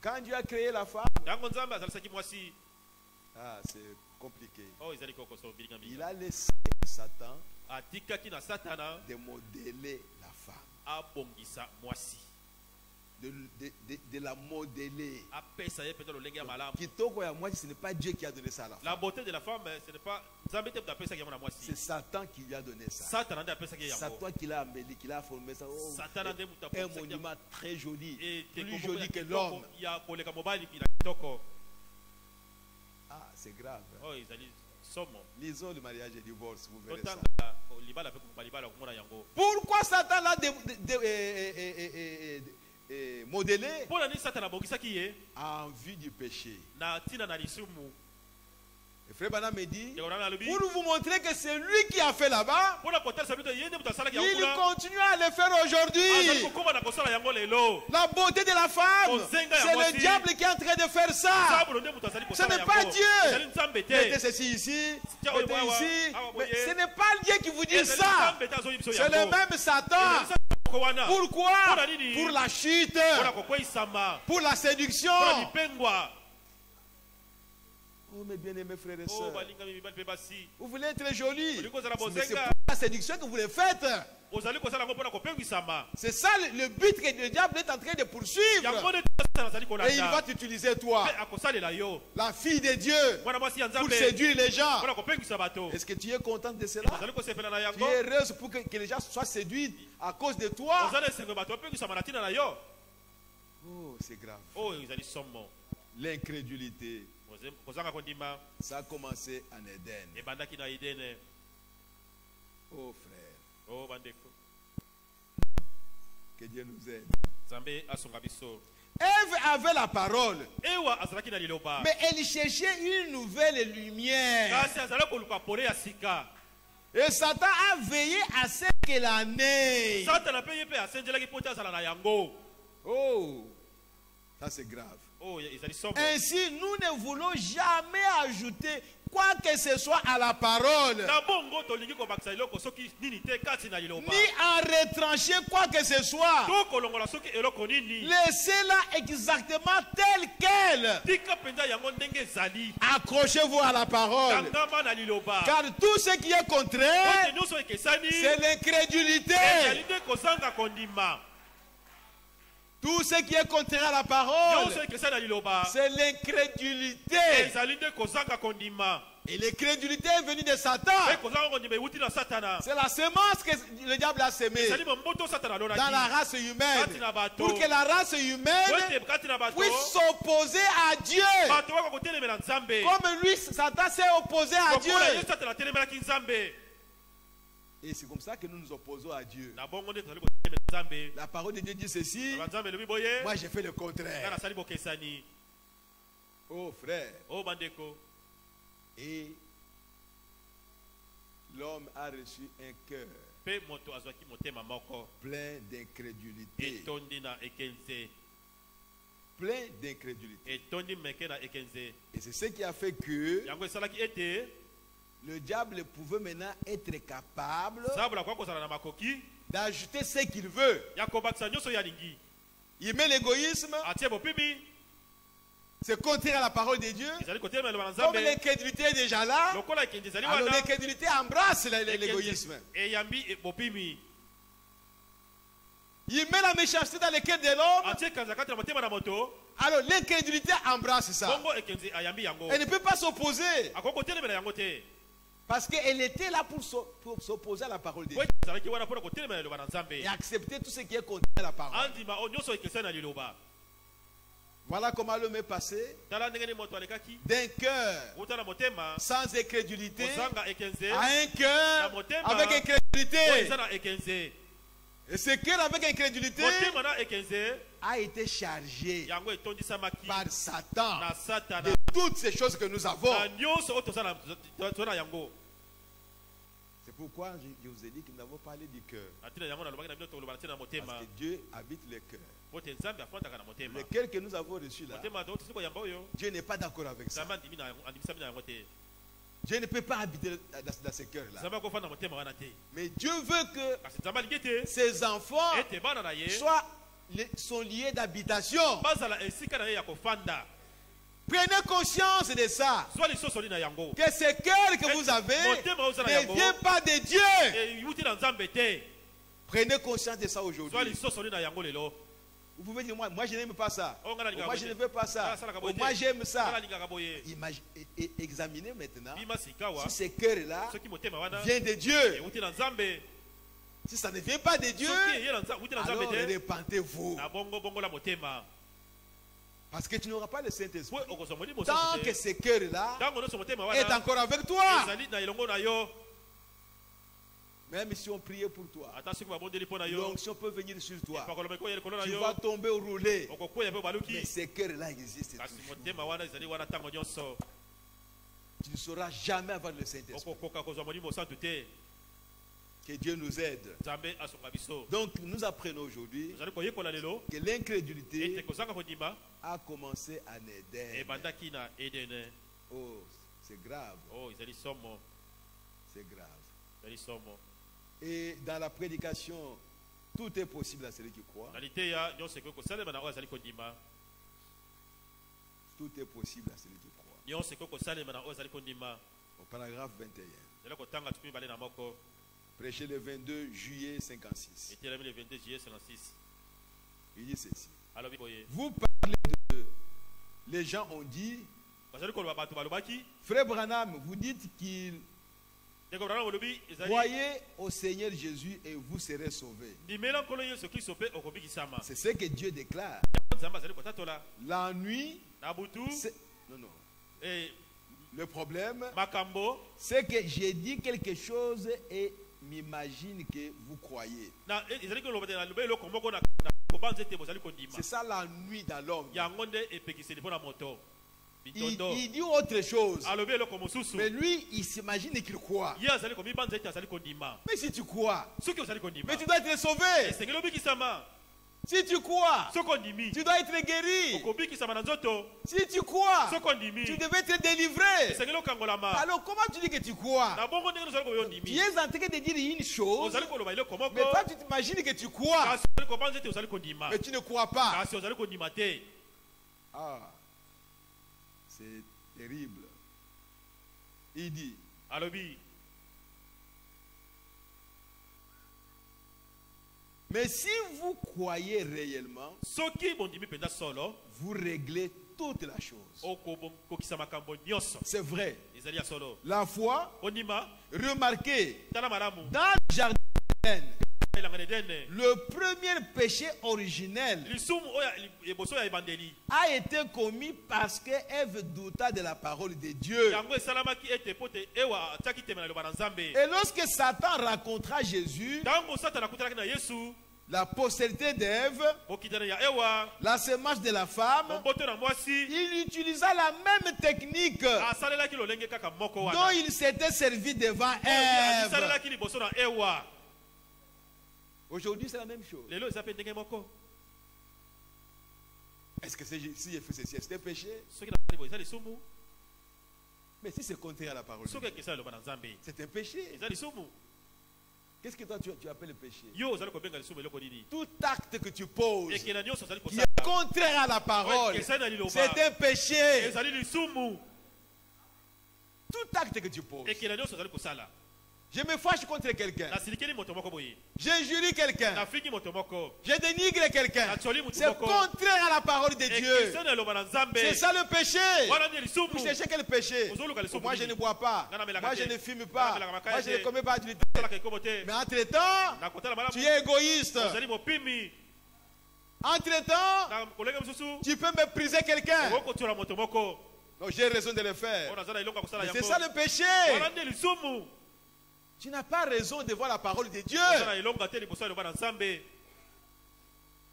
quand Dieu a créé la femme, c'est compliqué. Il a laissé à Satan de modeler la femme. De la modeler. Ce n'est pas Dieu qui a donné ça à la femme. La beauté de la femme, ce n'est pas c'est Satan qui lui a donné ça. Satan qui l'a embelli, qui l'a formé ça. Oh, un monument très joli, plus joli que l'homme. Ah, c'est grave. Lisons le mariage et le divorce, vous verrez ça. Pourquoi Satan l'a modélé en vue du péché? Le frère Bana me dit, pour vous montrer que c'est lui qui a fait là-bas, il continue à le faire aujourd'hui. La beauté de la femme, c'est le diable qui est en train de faire ça. Ce n'est pas Dieu. Mettez ceci ici, mettez ici. Mais ce n'est pas Dieu qui vous dit ça. C'est le même Satan. Pourquoi? Pour la chute, pour la séduction. Oh mes bien-aimés frères et sœurs, vous voulez être joli, mais c'est pour la séduction que vous le faites. C'est ça le but que le diable est en train de poursuivre. Et il va t'utiliser toi, la fille de Dieu, pour séduire les gens. Est-ce que tu es content de cela? Tu es heureuse pour que les gens soient séduits à cause de toi? Oh, c'est grave. L'incrédulité, ça a commencé en Éden. Oh frère, que Dieu nous aide. Ève avait la parole, mais elle cherchait une nouvelle lumière. Et Satan a veillé à ce qu'elle en ait. Oh, ça c'est grave. Ainsi, nous ne voulons jamais ajouter quoi que ce soit à la parole, ni en retrancher quoi que ce soit. Laissez-la exactement telle qu'elle. Accrochez-vous à la parole, car tout ce qui est contraire, c'est l'incrédulité. Tout ce qui est contraire à la parole, c'est l'incrédulité. Et l'incrédulité est venue de Satan. C'est la semence que le diable a semée dans la race humaine, pour que la race humaine puisse s'opposer à Dieu. Comme lui, Satan s'est opposé à Dieu. Et c'est comme ça que nous nous opposons à Dieu. La parole de Dieu dit ceci. Moi j'ai fait le contraire. Oh frère. Et l'homme a reçu un cœur plein d'incrédulité. plein d'incrédulité. Et c'est ce qui a fait que le diable pouvait maintenant être capable d'ajouter ce qu'il veut. Il met l'égoïsme. C'est contraire à la parole de Dieu. Comme l'incrédulité est déjà là, alors l'incrédulité embrasse l'égoïsme. Il met la méchanceté dans le cœur de l'homme. Alors l'incrédulité embrasse ça. Elle ne peut pas s'opposer. Parce qu'elle était là pour s'opposer à la parole de Dieu. Et accepter tout ce qui est contraire à la parole. Voilà comment l'homme est passé d'un cœur sans incrédulité à un cœur avec incrédulité. Et ce cœur avec incrédulité a été chargé par Satan de toutes ces choses que nous avons. C'est pourquoi je vous ai dit que nous avons parlé du cœur. Parce que Dieu habite le cœur. Le cœur que nous avons reçu là, Dieu n'est pas d'accord avec ça. Dieu ne peut pas habiter dans ce cœur-là. Mais Dieu veut que ses enfants sont liés d'habitation. Prenez conscience de ça. Que ce cœur que vous avez ne vient pas de Dieu. Prenez conscience de ça aujourd'hui. Vous pouvez dire, moi je n'aime pas ça. Moi je ne veux pas ça. Moi j'aime ça. Examinez maintenant si ce cœur-là vient de Dieu. Si ça ne vient pas de Dieu, alors repentez-vous. Parce que tu n'auras pas le Saint-Esprit tant que ce cœur-là est encore avec toi. Même si on priait pour toi, l'onction peut venir sur toi. Tu vas tomber au rouler. Mais ce cœur-là existe toujours. Tu ne sauras jamais avoir le Saint-Esprit. Que Dieu nous aide. Donc nous apprenons aujourd'hui que l'incrédulité a commencé en Éden. Oh, c'est grave. C'est grave. Et dans la prédication, tout est possible à celui qui croit. Tout est possible à celui qui croit. Au paragraphe 21. Prêché le 22 juillet 56. Il dit ceci. Vous parlez de... Les gens ont dit... Frère Branham, vous dites qu'il... Croyez au Seigneur Jésus et vous serez sauvés. C'est ce que Dieu déclare. La nuit... Non, non. Le problème, c'est que j'ai dit quelque chose et m'imagine que vous croyez. C'est ça la nuit dans l'homme. Il dit autre chose. Mais lui, il s'imagine qu'il croit. Mais si tu crois, mais tu dois être sauvé. Si tu crois, tu dois être guéri. Si tu crois, tu devais être délivré. Alors comment tu dis que tu crois? Tu es en train de dire une chose, mais toi tu t'imagines que tu crois, mais tu ne crois pas. Ah, c'est terrible. Il dit, mais si vous croyez réellement, vous réglez toute la chose. C'est vrai. La foi, remarquez, dans le jardin le premier péché originel a été commis parce qu'Ève douta de la parole de Dieu. Et lorsque Satan rencontra Jésus, la postérité d'Ève, la semence de la femme, il utilisa la même technique dont il s'était servi devant Ève. Aujourd'hui, c'est la même chose. Est-ce que si j'ai fait ceci, c'est un péché? Mais si c'est contraire à la parole, c'est un péché. Qu'est-ce que toi tu appelles le péché? Tout acte que tu poses qui est contraire à la parole, c'est un péché. Tout acte que tu poses. Je me fâche contre quelqu'un. J'ai juré quelqu'un. Je dénigre quelqu'un. C'est contraire à la parole de Dieu. C'est ça le péché. Vous cherchez quel péché? Moi je ne bois pas. Moi je ne fume pas. Moi je ne commets pas d'adultère. Mais entre-temps, tu es égoïste. Entre-temps, tu peux mépriser quelqu'un. Donc j'ai raison de le faire. C'est ça le péché. Tu n'as pas raison de voir la parole de Dieu.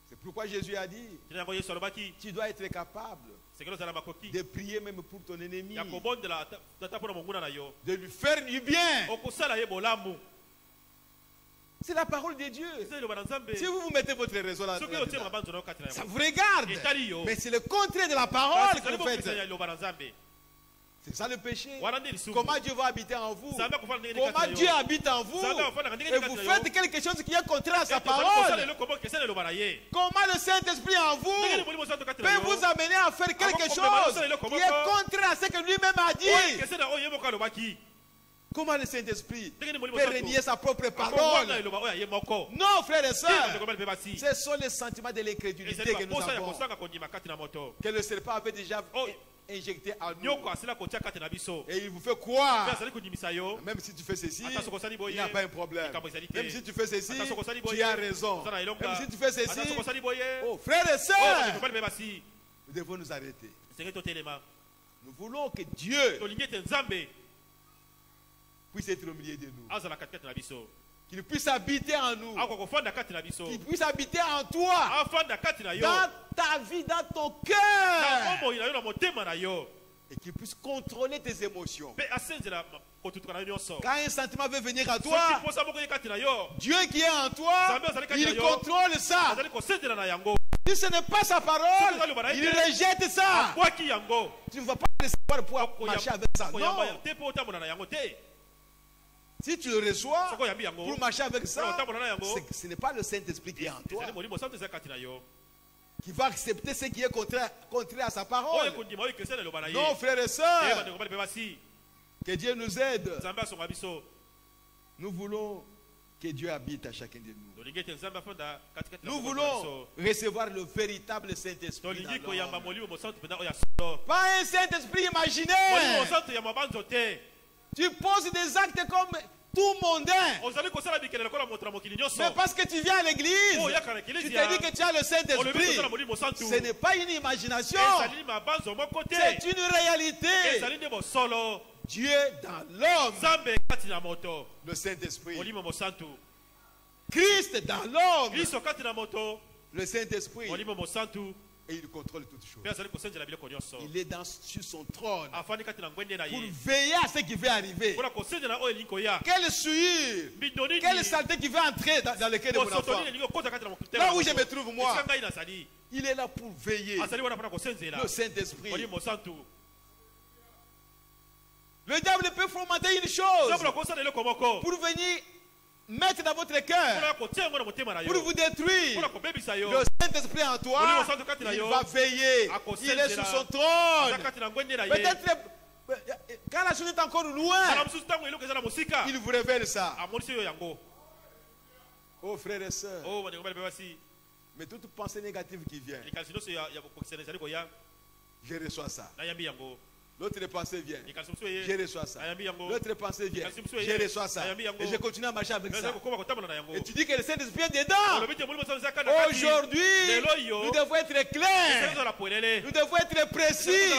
C'est pourquoi Jésus a dit, tu dois être capable de prier même pour ton ennemi, de lui faire du bien. C'est la parole de Dieu. Si vous mettez votre raison là, ça vous regarde. Mais c'est le contraire de la parole que vous faites. C'est ça le péché. Comment Dieu va habiter en vous? Comment Dieu habite en vous? Et vous faites quelque chose qui est contraire à sa parole. Comment le Saint-Esprit en vous peut vous amener à faire quelque chose qui est contraire à ce que lui-même a dit? Comment le Saint-Esprit peut renier sa propre parole? Non, frères et sœurs. Ce sont les sentiments de l'incrédulité que nous avons, que le serpent avait déjà injecté à nous. Et il vous fait croire, même si tu fais ceci, il n'y a pas un problème. Même si tu fais ceci, tu as raison. Même si tu fais ceci, oh, frères et sœurs, nous devons nous arrêter. Nous voulons que Dieu puisse être au milieu de nous. Qu'il puisse habiter en nous. Qu'il puisse habiter en toi. Dans ta vie, dans ton cœur. Et qu'il puisse contrôler tes émotions. Quand un sentiment veut venir à toi, Dieu qui est en toi, il contrôle ça. Si ce n'est pas sa parole, il rejette ça. Tu ne vas pas le savoir pour marcher avec ça. Non. Si tu le reçois pour marcher avec ça, ce n'est pas le Saint-Esprit qui est en toi, qui va accepter ce qui est contraire à sa parole. Non, frères et sœurs, que Dieu nous aide. Nous voulons que Dieu habite à chacun de nous. Nous voulons recevoir le véritable Saint-Esprit. Pas un Saint-Esprit imaginaire. Tu poses des actes comme tout mondain. Mais parce que tu viens à l'église, tu te dis que tu as le Saint-Esprit. Ce n'est pas une imagination. C'est une réalité. Dieu dans l'homme. Le Saint-Esprit. Christ dans l'homme. Le Saint-Esprit. Et il contrôle toutes choses. Il est sur son trône pour veiller à ce qui va arriver. Quelle souillure, quelle saleté qui va entrer dans le cœur de mon enfant. Là où je me trouve moi, il est là pour veiller. Le Saint-Esprit. Le diable peut fomenter une chose pour venir mettre dans votre cœur, pour vous détruire. Le Saint-Esprit en toi, il va veiller. Il est sur son trône. Peut-être quand la chose est encore loin, il vous révèle ça. Oh frères et sœurs, mais toute pensée négative qui vient, je reçois ça. L'autre pensée vient, je reçois ça. L'autre pensée vient, je reçois ça. Et je continue à marcher avec ça. Et tu dis que le Saint-Esprit est dedans. Aujourd'hui, nous devons être clairs. Nous devons être précis.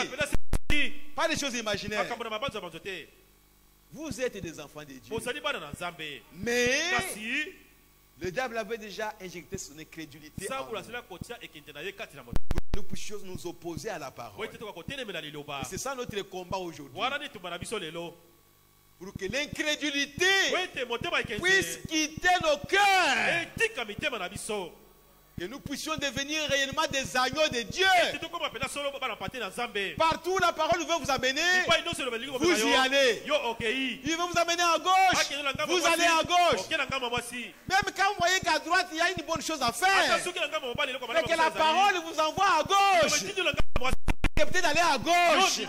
Pas des choses imaginaires. Vous êtes des enfants de Dieu. Mais le diable avait déjà injecté son incrédulité en nous. Nous puissions nous opposer à la parole. Et c'est ça notre combat aujourd'hui. Pour que l'incrédulité puisse quitter nos cœurs. Que nous puissions devenir réellement des agneaux de Dieu. Partout la parole veut vous amener, vous y allez. Il veut vous amener à gauche, vous allez à gauche. Même quand vous voyez qu'à droite, il y a une bonne chose à faire, mais que la parole vous envoie à gauche, peut-être d'aller à gauche.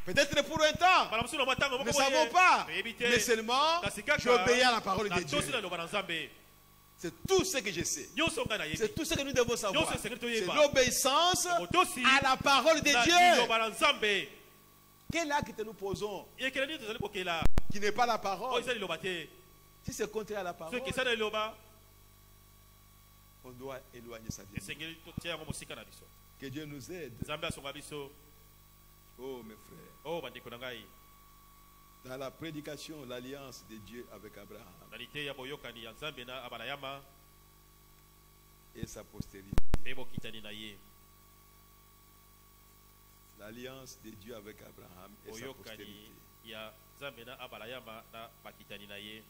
Peut-être pour un temps, nous ne savons pas, mais seulement j'obéis à la parole de Dieu. C'est tout ce que je sais. C'est tout ce que nous devons savoir. C'est l'obéissance à la parole de Dieu. Quel acte nous posons qui n'est pas la parole? Si c'est contraire à la parole, on doit éloigner sa vie. Que Dieu nous aide. Oh mes frères. Dans la prédication, l'alliance de Dieu avec Abraham et sa postérité. L'alliance de Dieu avec Abraham et sa postérité.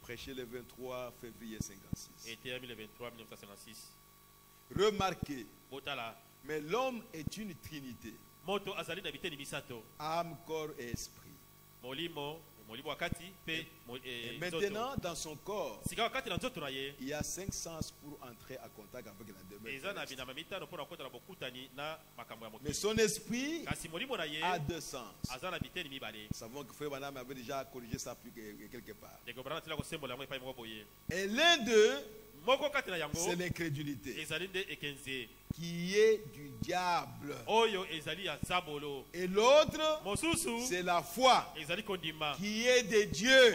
Prêché le 23 février 1956. Remarquez, mais l'homme est une trinité. Âme, corps et esprit. Et maintenant, dans son corps, il y a 5 sens pour entrer en contact avec la demeure. Mais son esprit a 2 sens. Nous savons que Frère Branham avait déjà corrigé ça quelque part. Et l'un d'eux, c'est l'incrédulité, qui est du diable. Et l'autre, c'est la foi, qui est de Dieu.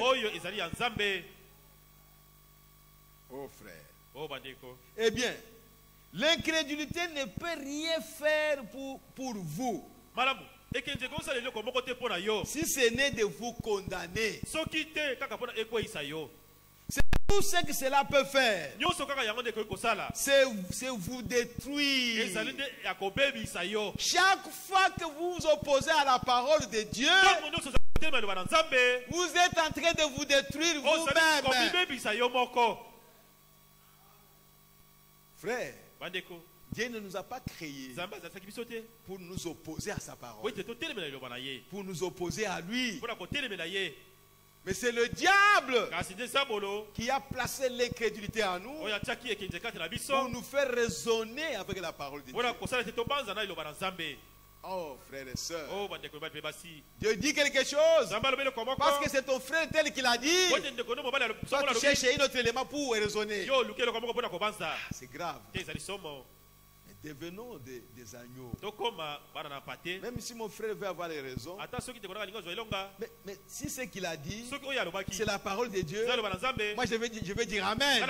Oh frère. Eh bien, l'incrédulité ne peut rien faire pour vous, si ce n'est de vous condamner. Tout ce que cela peut faire, c'est vous détruire. Chaque fois que vous vous opposez à la parole de Dieu, vous êtes en train de vous détruire vous-même. Frère, Dieu ne nous a pas créés pour nous opposer à sa parole, pour nous opposer à lui. Mais c'est le diable qui a placé l'incrédulité en nous pour nous faire raisonner avec la parole de Dieu. Oh frères et sœurs, Dieu dit quelque chose parce que c'est ton frère tel qu'il a dit. Toi tu cherches un autre élément pour raisonner. C'est grave. Devenons des agneaux. Même si mon frère veut avoir les raisons, mais si ce qu'il a dit, c'est la parole de Dieu, moi je vais dire Amen.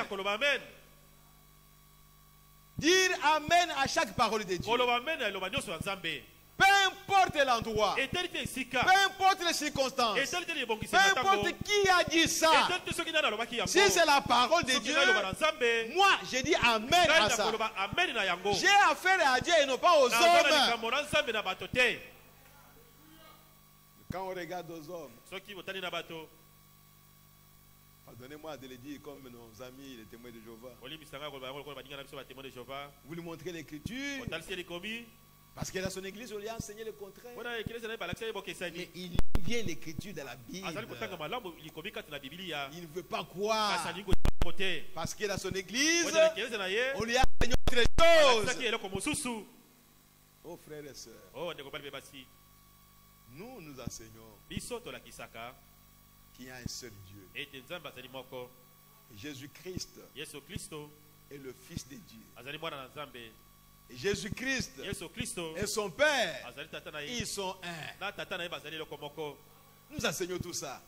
Dire Amen à chaque parole de Dieu. Peu importe l'endroit, peu importe les circonstances, peu importe qui a dit ça, si c'est la parole de Dieu, moi je dis Amen à ça. J'ai affaire à Dieu et non pas aux hommes. Quand on regarde aux hommes, pardonnez-moi de le dire comme nos amis les témoins de Jéhovah, vous lui montrez l'écriture. Parce que dans son église, on lui a enseigné le contraire. Mais il lit bien l'écriture de la Bible. Il ne veut pas croire. Parce que dans son église, on lui a enseigné autre chose. Oh frères et sœurs, nous enseignons qu'il y a un seul Dieu. Et Jésus-Christ est le Fils de Dieu. Et Jésus-Christ et son Père, ils sont un. Nous enseignons tout ça.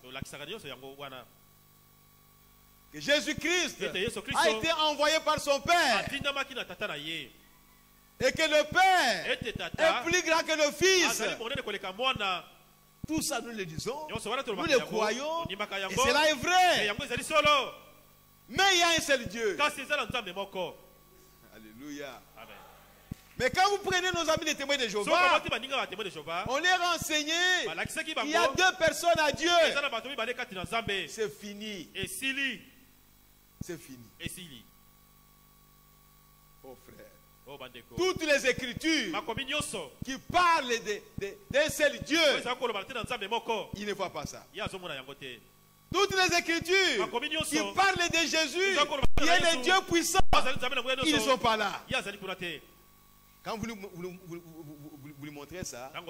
Que Jésus-Christ a été envoyé par son Père. Et que le Père est plus grand que le Fils. Tout ça nous le disons, nous le croyons, et cela est vrai. Mais il y a un seul Dieu. Alléluia. Mais quand vous prenez nos amis les témoins de Jéhovah, on les renseigne qu'il y a 2 personnes à Dieu. C'est fini. C'est fini. Oh frère, toutes les écritures qui parlent d'un seul Dieu, il ne voit pas ça. Toutes les écritures qui parlent de Jésus, qui est le Dieu puissant, ils ne sont pas là. Quand vous lui montrez ça, il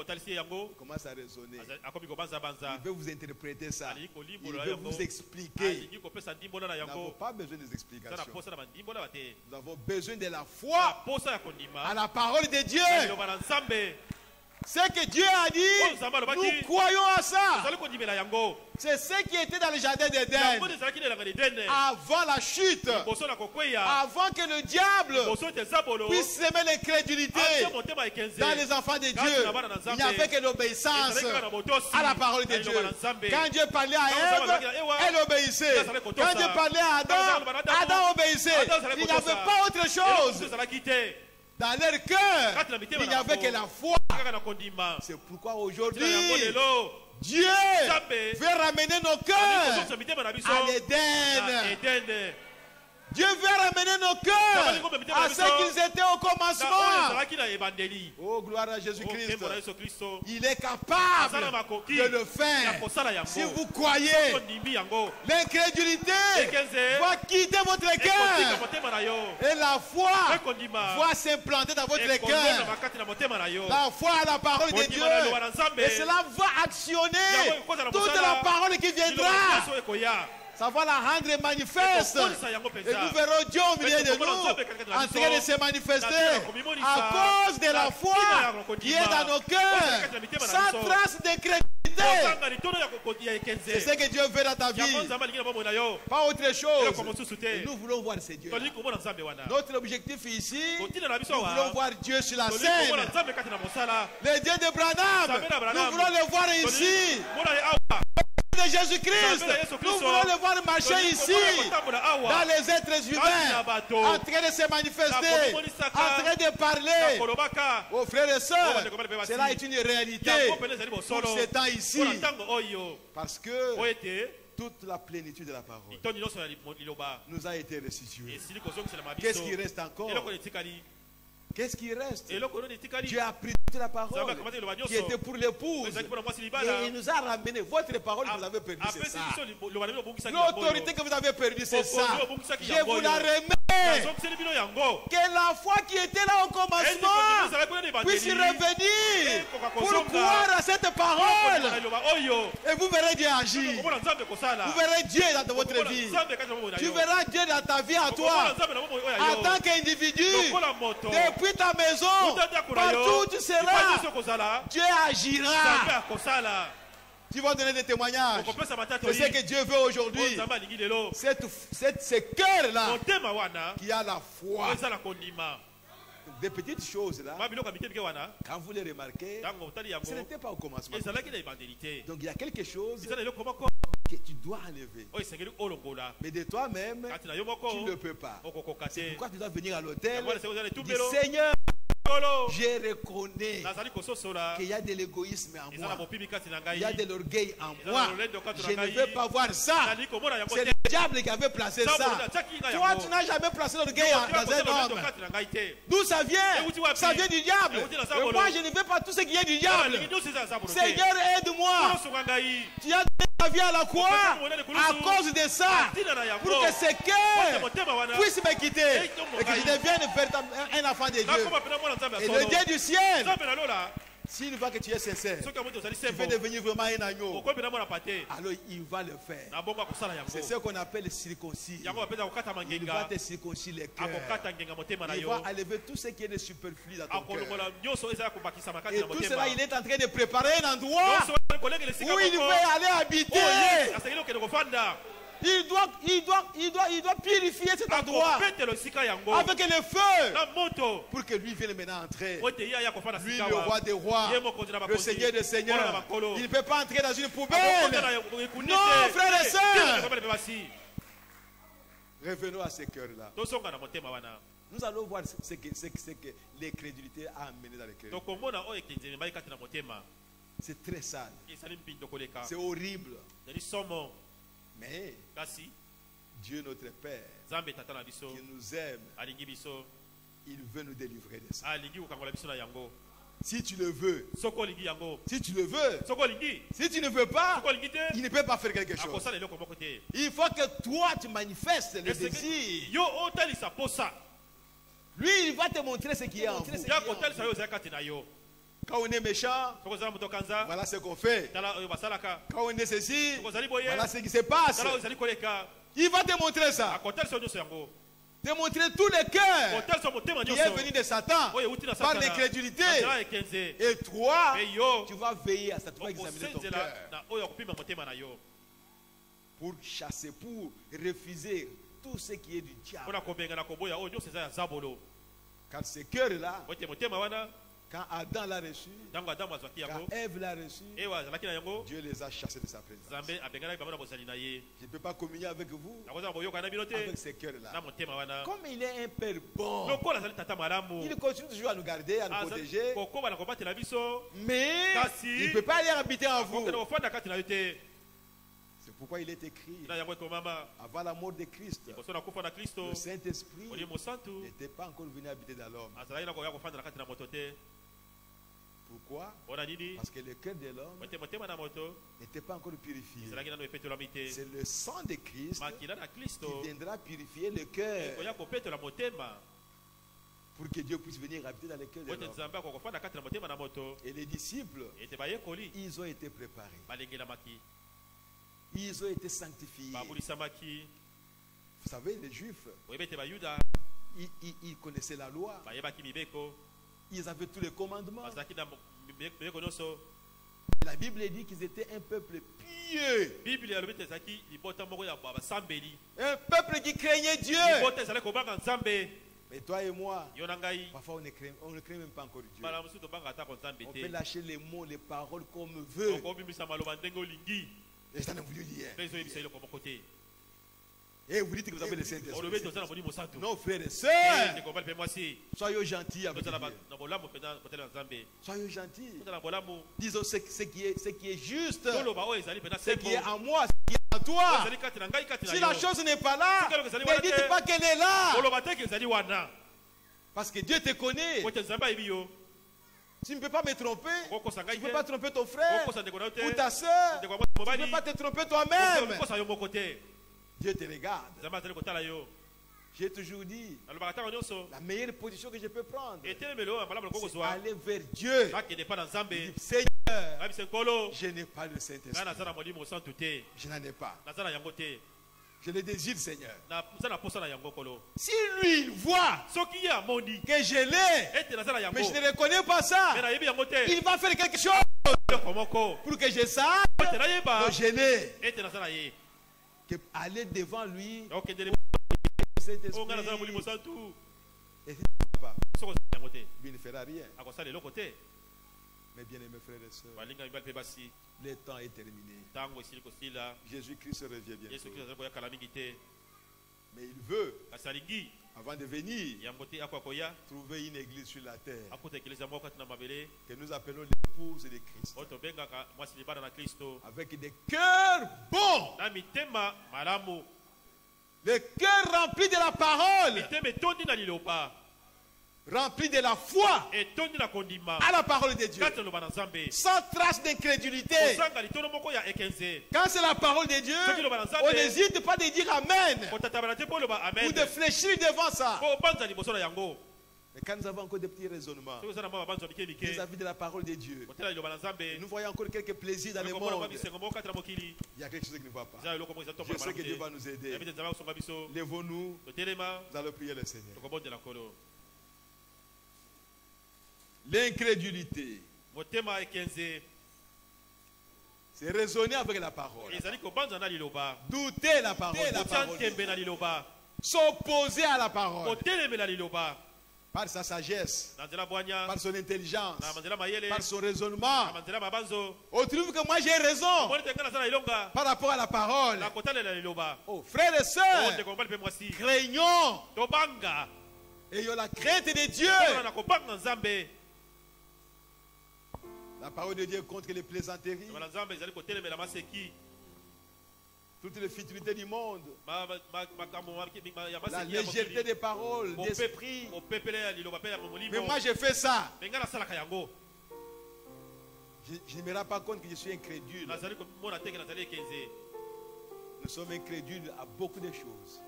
commence à raisonner. Il veut vous interpréter ça. Il veut vous expliquer. Nous n'avons pas besoin des explications. Nous avons besoin de la foi à la parole de Dieu. Ce que Dieu a dit, nous croyons à ça. C'est ce qui était dans le jardin d'Éden. Avant la chute, avant que le diable puisse semer l'incrédulité dans les enfants de Dieu, il n'y avait que l'obéissance à la parole de Dieu. Quand Dieu parlait à Ève, elle obéissait. Quand Dieu parlait à Adam, Adam obéissait. Il n'y avait pas autre chose. Dans leur cœur, il n'y avait que la foi. C'est pourquoi aujourd'hui, Dieu veut ramener nos cœurs à l'Éden. Dieu veut ramener nos cœurs à ce qu'ils étaient au commencement. Oh, gloire à Jésus-Christ. Il est capable de le faire. Si vous croyez, l'incrédulité va quitter votre cœur. Et la foi va s'implanter dans votre cœur. La foi à la parole de Dieu. Et cela va actionner toute la parole qui viendra. Ça va la rendre manifeste. Et nous verrons Dieu au milieu de nous en train de se manifester à cause de la foi qui est dans nos cœurs. Sans trace d'incrédulité. C'est ce que Dieu veut dans ta vie. Pas autre chose. Et nous voulons voir ces dieux. Notre objectif ici, nous voulons voir Dieu sur la scène. Les dieux de Branham, nous voulons les voir ici. De Jésus-Christ, nous voulons le voir marcher ici dans les êtres humains, en train de se manifester, en train de parler aux frères et sœurs. Cela est une réalité pour ces temps ici, parce que toute la plénitude de la parole nous a été restituée. Qu'est-ce qui reste encore? Qu'est-ce qui reste? Dieu a pris toute la parole qui était pour l'épouse et il nous a ramené. Votre parole que vous avez perdue, c'est ça. L'autorité que vous avez perdue, c'est ça. Je vous la remets. Que la foi qui était là au commencement puisse revenir pour croire à cette parole. Et vous verrez Dieu agir. Vous verrez Dieu dans votre vie. Tu verras Dieu dans ta vie à toi. En tant qu'individu, depuis ta maison, partout où tu seras, Dieu agira. Tu vas donner des témoignages. C'est ce que Dieu veut aujourd'hui. Ce cœur-là qui a la foi. Des petites choses là, quand vous les remarquez, ce n'était pas au commencement. Donc il y a quelque chose que tu dois enlever. Mais de toi-même, tu ne peux pas. C'est pourquoi tu dois venir à l'autel et dire Seigneur, je reconnais qu'il y a de l'égoïsme en moi. Il y a de l'orgueil en moi. Je ne veux pas voir ça. C'est le diable qui avait placé ça. Toi, tu n'as jamais placé l'orgueil dans un homme. D'où ça vient? Ça vient du diable. Et moi, je ne veux pas tout ce qui est du diable. Seigneur, aide-moi. Tu as donné ta vie à la croix à cause de ça. Pour que ce cœur puisse me quitter. Et que je devienne un enfant de Dieu. Et le Dieu du ciel, s'il voit que tu es sincère, tu veux devenir vraiment un agneau, alors il va le faire. C'est ce qu'on appelle circoncis. Il va te circoncire les cœurs. Il va enlever tout ce qui est de superflu dans ton cœur. Et tout cela, il est en train de préparer un endroit où il veut aller habiter. Il doit purifier cet endroit avec le feu pour que lui vienne maintenant entrer. Lui, le roi des rois, le seigneur des seigneurs. Il ne peut pas entrer dans une poubelle. Non, frères et sœurs. Revenons à ce cœur-là. Nous allons voir ce que l'incrédulité a amené dans le cœur. C'est très sale. C'est horrible. Mais Dieu notre Père qui nous aime il veut nous délivrer de ça. Si tu le veux, si tu le veux, si tu ne veux pas, il ne peut pas faire quelque chose. Il faut que toi tu manifestes le désir. Lui, il va te montrer ce qui est en vous. Quand on est méchant, voilà ce qu'on fait. Quand on est ceci, voilà ce qui se passe. Il va te montrer ça. Te montrer tous les cœurs qui est venu de Satan par l'incrédulité. Et toi, tu vas veiller à ça. Tu vas examiner ton cœur pour chasser, pour refuser tout ce qui est du diable. Car ce cœur-là, quand Adam l'a reçu, quand Ève l'a reçu, Dieu les a chassés de sa présence. Je ne peux pas communier avec vous avec ce cœur-là. Comme il est un père bon, il continue toujours à nous garder, à nous protéger. Mais il ne peut pas aller habiter en vous. C'est pourquoi il est écrit, avant la mort de Christ, le Saint-Esprit n'était pas encore venu habiter dans l'homme. Pourquoi? Parce que le cœur de l'homme n'était pas encore purifié. C'est le sang de Christ qui viendra purifier le cœur pour que Dieu puisse venir habiter dans le cœur de l'homme. Et les disciples, ils ont été préparés. Ils ont été sanctifiés. Vous savez, les Juifs, ils connaissaient la loi. Ils avaient tous les commandements. La Bible dit qu'ils étaient un peuple pieux. Un peuple qui craignait Dieu. Mais toi et moi, parfois on ne craint même pas encore Dieu. On peut lâcher les mots, les paroles comme on veut. Et ça n'a voulu dire. Et vous dites que vous avez le Saint-Esprit. Non, frères et sœurs, soyez gentils avec Dieu. Soyez gentils. Disons ce qui est juste, ce qui est en moi, ce qui est en toi. Si la chose n'est pas là, ne dites pas qu'elle est là. Parce que Dieu te connaît. Tu ne peux pas me tromper. Tu ne peux pas tromper ton frère ou ta soeur. Tu ne peux pas te tromper toi-même. Dieu te regarde. J'ai toujours dit, la meilleure position que je peux prendre, c'est aller vers Dieu. Seigneur, je n'ai pas le Saint-Esprit. Je n'en ai pas. Je le désire, Seigneur. Si lui il voit que je l'ai, mais je ne reconnais pas ça, il va faire quelque chose pour que je sache que je l'ai. Que aller devant lui, il ne fera rien. Mais bien aimés frères et sœurs, le temps est terminé. Jésus-Christ revient bientôt. Mais il veut, avant de venir, trouver une église sur la terre que nous appelons l'épouse de Christ, avec des cœurs bons, des cœurs remplis de la parole, remplis de la foi à la parole de Dieu, sans trace d'incrédulité. Quand c'est la parole de Dieu, on n'hésite pas de dire Amen ou de fléchir devant ça. Mais quand nous avons encore des petits raisonnements vis-à-vis de la parole de Dieu, nous voyons encore quelques plaisirs dans le monde, il y a quelque chose qui ne va pas. Je sais que Dieu va nous aider. Lèvons-nous, nous allons prier le Seigneur. L'incrédulité, c'est raisonner avec la parole, douter la parole, s'opposer à la parole par sa sagesse, par son intelligence, par son raisonnement. On trouve que moi j'ai raison par rapport à la parole. Oh, frères et sœurs, craignons, ayons la crainte de Dieu. La parole de Dieu contre les plaisanteries. toutes les futilités du monde, la légèreté des paroles, d'esprit. Mais moi j'ai fait ça. Je ne me rends pas compte que je suis incrédule. Nous sommes incrédules à beaucoup de choses.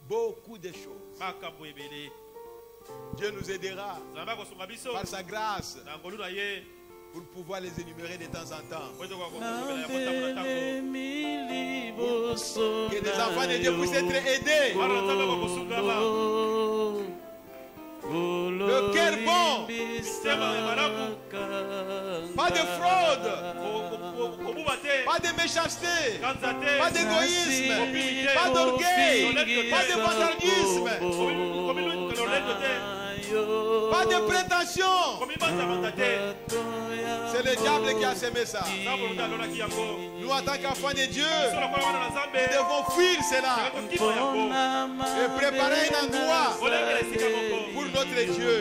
Beaucoup de choses. Dieu nous aidera par sa grâce pour pouvoir les énumérer de temps en temps. Que les enfants de Dieu puissent être aidés. Le cœur bon. Pas de fraude. Pas de méchanceté. Pas d'égoïsme. Pas d'orgueil. Pas de vandalisme. Pas de prétention. C'est le diable qui a semé ça. Nous, en tant qu'enfants de Dieu, nous devons fuir cela et préparer un endroit pour notre Dieu.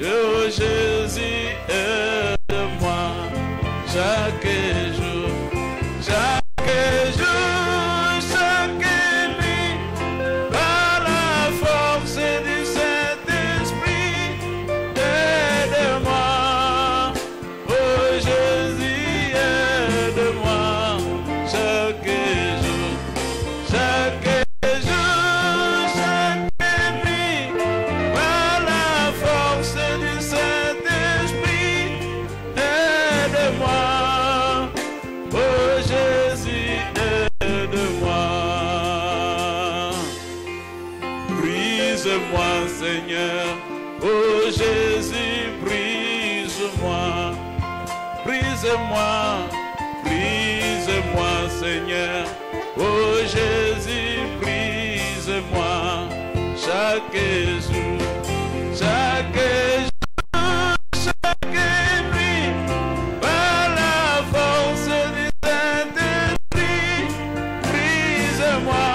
Oh Jésus, aide-moi chaque jour, chaque jour, chaque nuit, par la force du Saint-Esprit, aide-moi. Oh Jésus, aide-moi chaque jour, chaque jour, chaque nuit, par la force du Saint-Esprit, aide-moi. Oh Jésus, aide-moi. Brise-moi, Seigneur. Oh Jésus, brise-moi. Brise-moi, brise-moi, Seigneur. Oh Jésus, brise-moi. Chaque jour, chaque jour, chaque nuit, par la force du Saint-Esprit, brise-moi.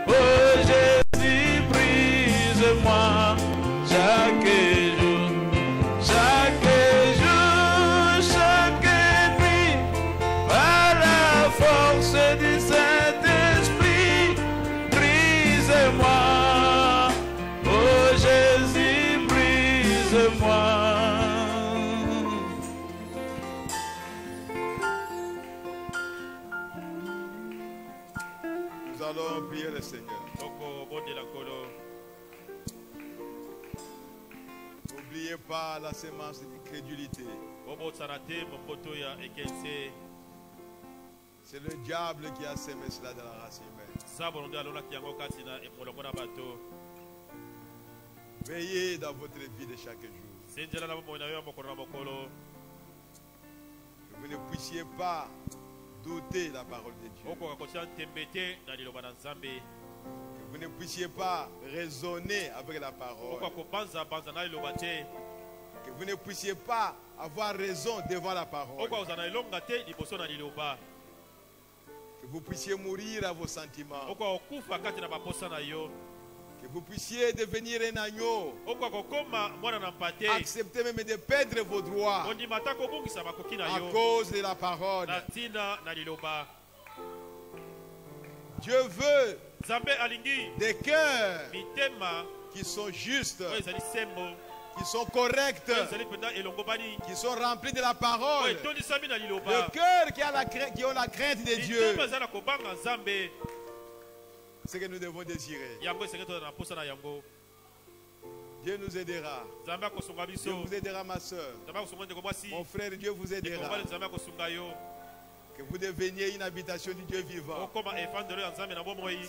Oh Jésus, brise-moi. Chaque jour, chaque jour, chaque nuit, par la force du Saint-Esprit, brise-moi. Oh Jésus, brise-moi. Nous allons prier le Seigneur. N'oubliez pas la sémence d'incrédulité. C'est le diable qui a sémé cela dans la race humaine. Veillez dans votre vie de chaque jour. Que vous ne puissiez pas douter la parole de Dieu. Que vous ne puissiez pas raisonner avec la parole. Que vous ne puissiez pas avoir raison devant la parole. Que vous puissiez mourir à vos sentiments. Que vous puissiez devenir un agneau. Acceptez même de perdre vos droits à cause de la parole. Dieu veut des cœurs qui sont justes, qui sont corrects, qui sont remplis de la parole. Le cœur qui ont la crainte de Dieu. C'est ce que nous devons désirer. Dieu nous aidera. Dieu vous aidera, ma soeur. Mon frère, Dieu vous aidera. Que vous deveniez une habitation du Dieu vivant.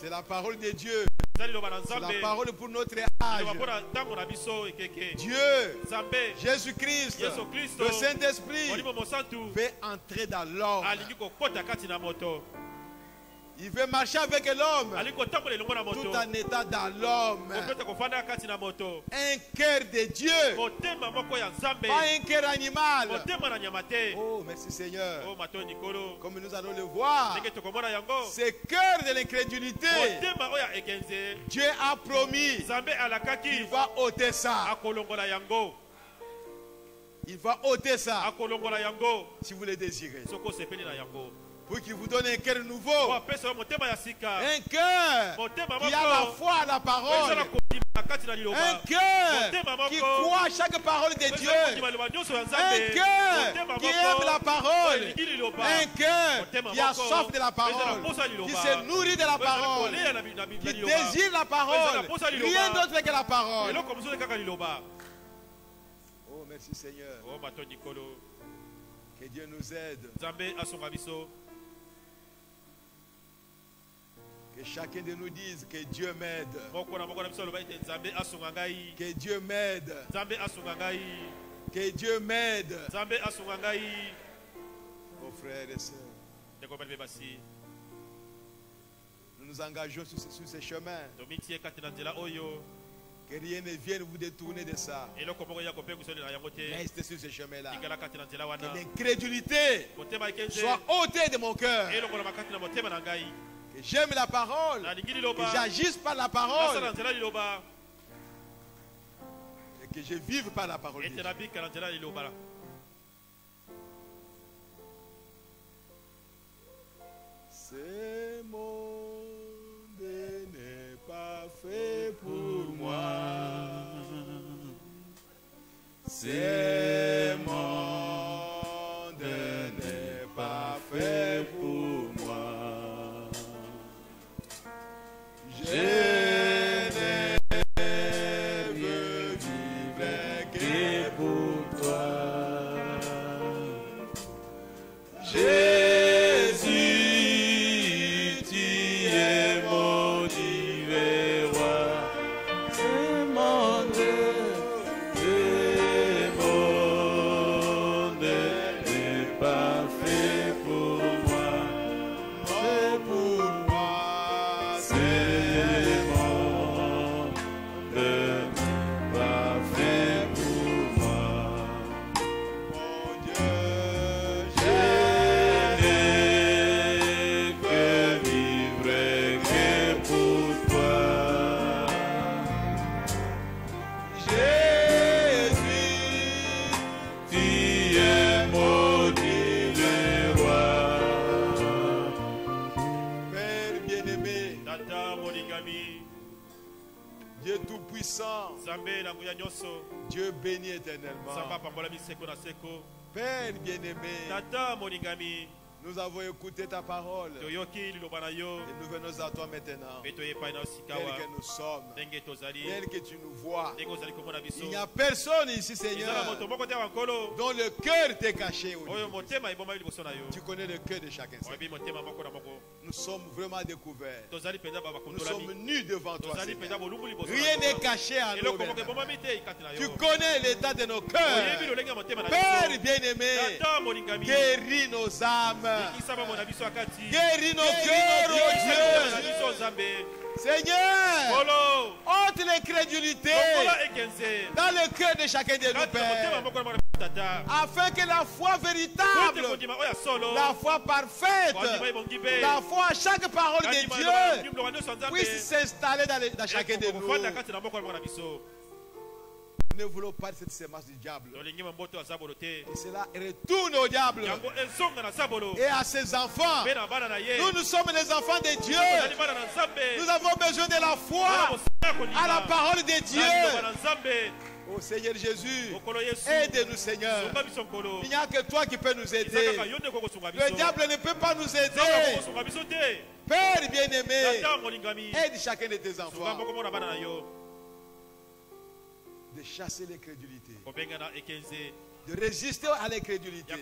C'est la parole de Dieu. C'est la parole pour notre âge. Dieu, Jésus-Christ, le Saint-Esprit veut entrer dans l'homme. Il veut marcher avec l'homme tout en étant dans l'homme. Un cœur de Dieu, pas un cœur animal. Oh, merci Seigneur. Comme nous allons le voir, ce cœur de l'incrédulité, Dieu a promis qu'il va ôter ça. Il va ôter ça si vous le désirez. Pour qu'il vous donne un cœur nouveau. Un cœur qui a la foi à la parole. Un cœur qui croit chaque parole de Dieu. Un cœur qui aime la parole. Un cœur qui a soif de la parole. Qui se nourrit de la parole. Qui désire la parole. Rien d'autre que la parole. Oh, merci Seigneur. Que Dieu nous aide. Que chacun de nous dise que Dieu m'aide. Que Dieu m'aide. Que Dieu m'aide. Mon frère et sœurs, nous nous engageons sur ce chemin. Que rien ne vienne vous détourner de ça. Restez sur ce chemin-là. Que l'incrédulité soit ôtée de mon cœur. Que j'aime la parole. Que j'agisse par la parole. Et Et que je vive par la parole de Dieu. Ce monde n'est pas fait pour moi. Ce monde n'est pas fait pour moi. Je ne veux vivre que pour toi. Jésus, tu es mon divin roi. Ce monde n'est pas fait pour moi. C'est pour moi. Ce monde n'est pas fait pour moi. Mon Dieu, je ne veux vivre que pour toi. Jésus, tu es mon divin roi. Père bien-aimé, Dieu tout-puissant, Dieu béni éternellement. Père bien-aimé, nous avons écouté ta parole et nous venons à toi maintenant. Tel que nous sommes, tel que tu nous vois. Il n'y a personne ici, Seigneur, dont le cœur t'est caché. Tu connais le cœur de chacun. Nous sommes vraiment découverts. Nous sommes nus devant toi, Seigneur. Rien n'est caché à nous. Tu connais l'état de nos cœurs. Père bien-aimé, guéris nos âmes. Guéris nos cœurs, oh Dieu. Seigneur, ôte l'incrédulité dans le cœur de chacun de nous, Père, afin que la foi véritable, la foi parfaite, la foi à chaque parole de Dieu puisse s'installer dans chacun de nous. Nous ne voulons pas de cette sémence du diable. Et cela retourne au diable et à ses enfants. Nous sommes les enfants de Dieu. Nous avons besoin de la foi à la parole de Dieu. Oh Seigneur Jésus, aide-nous, Seigneur. Il n'y a que toi qui peux nous aider. Le diable ne peut pas nous aider. Père bien-aimé, aide chacun de tes enfants de chasser l'incrédulité, de résister à l'incrédulité.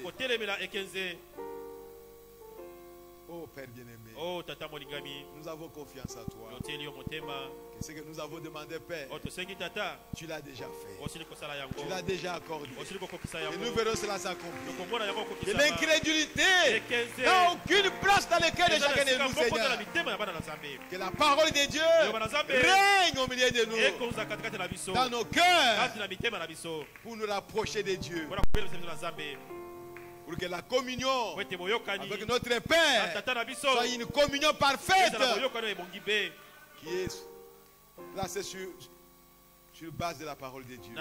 Oh Père bien-aimé, nous avons confiance à toi. Que ce que nous avons demandé, Père, tu l'as déjà fait. Tu l'as déjà accordé. Et nous verrons cela s'accomplir. Et l'incrédulité n'a aucune place dans le cœur de chacun de nous, Seigneur. Que la parole de Dieu règne au milieu de nous, dans nos cœurs, pour nous rapprocher de Dieu. Pour que la communion avec notre Père soit une communion parfaite qui est placée sur base de la parole de Dieu.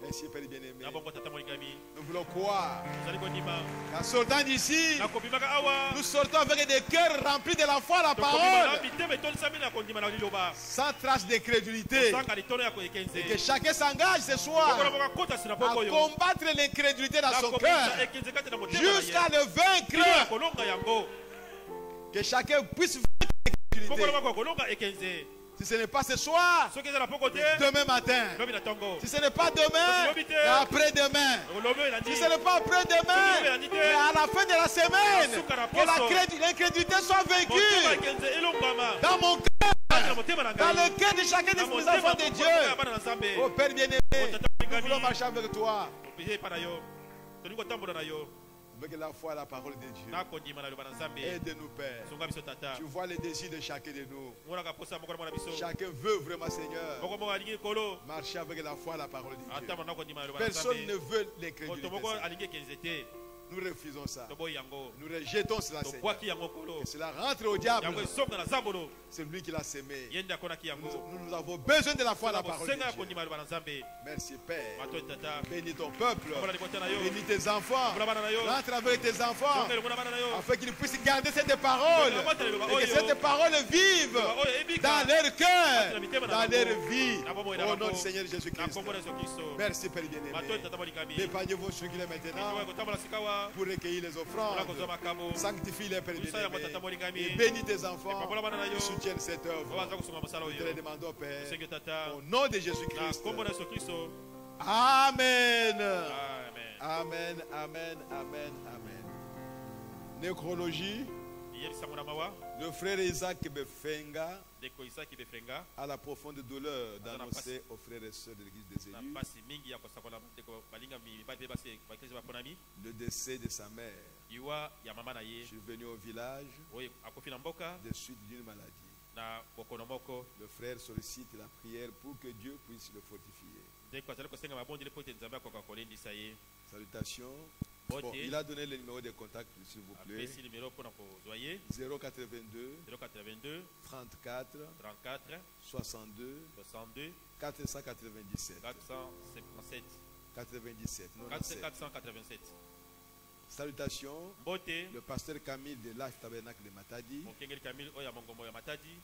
Merci Père bien-aimé. Nous voulons croire qu'en sortant d'ici, nous sortons avec des cœurs remplis de la foi à la parole, sans trace d'incrédulité. Et que chacun s'engage ce soir à combattre l'incrédulité dans son cœur jusqu'à le vaincre. Que chacun puisse vaincre l'incrédulité. Si ce n'est pas ce soir, demain matin. Si ce n'est pas demain, après-demain. Si ce n'est pas après-demain, mais à la fin de la semaine, que l'incrédulité soit vaincue dans mon cœur, dans le cœur de chacun de nos enfants de Dieu. Oh Père bien-aimé, nous voulons marcher avec toi. Avec la foi à la parole de Dieu. Aide-nous, Père. Tu vois les désirs de chacun de nous. Chacun veut vraiment, Seigneur, marcher avec la foi à la parole de Dieu. Personne ne veut l'incrédulité. Nous refusons ça. Nous rejetons cela, Seigneur. Que cela rentre au diable. C'est lui qui l'a sémé. Nous avons besoin de la foi dans la parole de Dieu. Merci Père. Bénis ton peuple. Bénis tes enfants. Rentre avec tes enfants. Afin qu'ils puissent garder cette parole. Et que cette parole vive dans leur cœur. Dans leur vie. Au nom du Seigneur Jésus-Christ. Merci Père bien-aimé. Épargnez vos structures maintenant. Pour recueillir les offrandes. Sanctifie-les, Père bien-aimé. Et bénis tes enfants qui soutiennent cette œuvre. Nous te le demandons, Père. Au nom de Jésus-Christ. Amen. Amen. Amen. Amen. Amen. Nécrologie. Le frère Isaac Befenga a la profonde douleur d'annoncer aux frères et sœurs de l'église des élus le décès de sa mère. Je suis venu au village de suite d'une maladie. Le frère sollicite la prière pour que Dieu puisse le fortifier. Salutations. Bon, il a donné le numéro de contact, s'il vous plaît. 082 34 62 497. 497. Salutations. Le pasteur Camille de l'Arche Tabernacle de Matadi.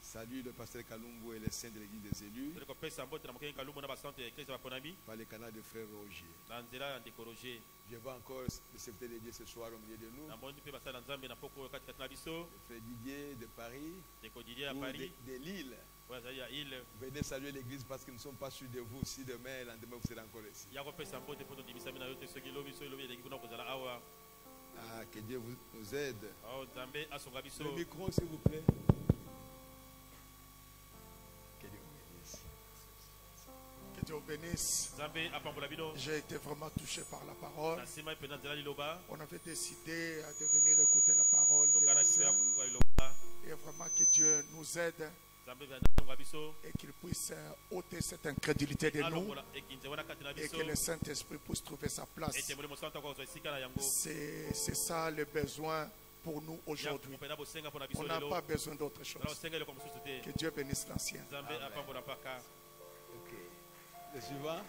Salut le pasteur Kalumbo et les saints de l'église des élus. Par le canal de frère Roger. Je vois encore le secrétaire de Dieu ce soir au milieu de nous. Le frère Didier de Paris. De Lille. Venez saluer l'église parce que nous ne sommes pas sûrs de vous si demain et lendemain vous serez encore ici. Ah, que Dieu nous aide. Le micro, s'il vous plaît. Que Dieu vous bénisse. J'ai été vraiment touché par la parole. On avait décidé de venir écouter la parole. Et vraiment que Dieu nous aide. Et qu'il puisse ôter cette incrédulité de nous. Et que le Saint-Esprit puisse trouver sa place. C'est ça le besoin pour nous aujourd'hui. On n'a pas besoin d'autre chose. Que Dieu bénisse l'ancien. Ok. Le suivant.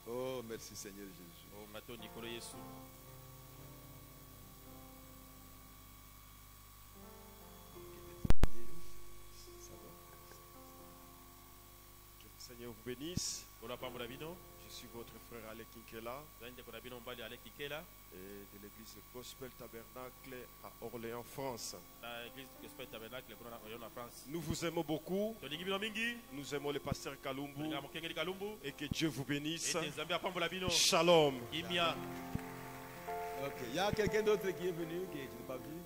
Oh, merci Seigneur Jésus. Seigneur vous bénisse. Je suis votre frère Alec Kinkela et de l'église Gospel Tabernacle à Orléans, France. Nous vous aimons beaucoup. Nous aimons le pasteur Kalumbu et que Dieu vous bénisse. Shalom. Ok, il y a quelqu'un d'autre qui est venu que je n'ai pas vu.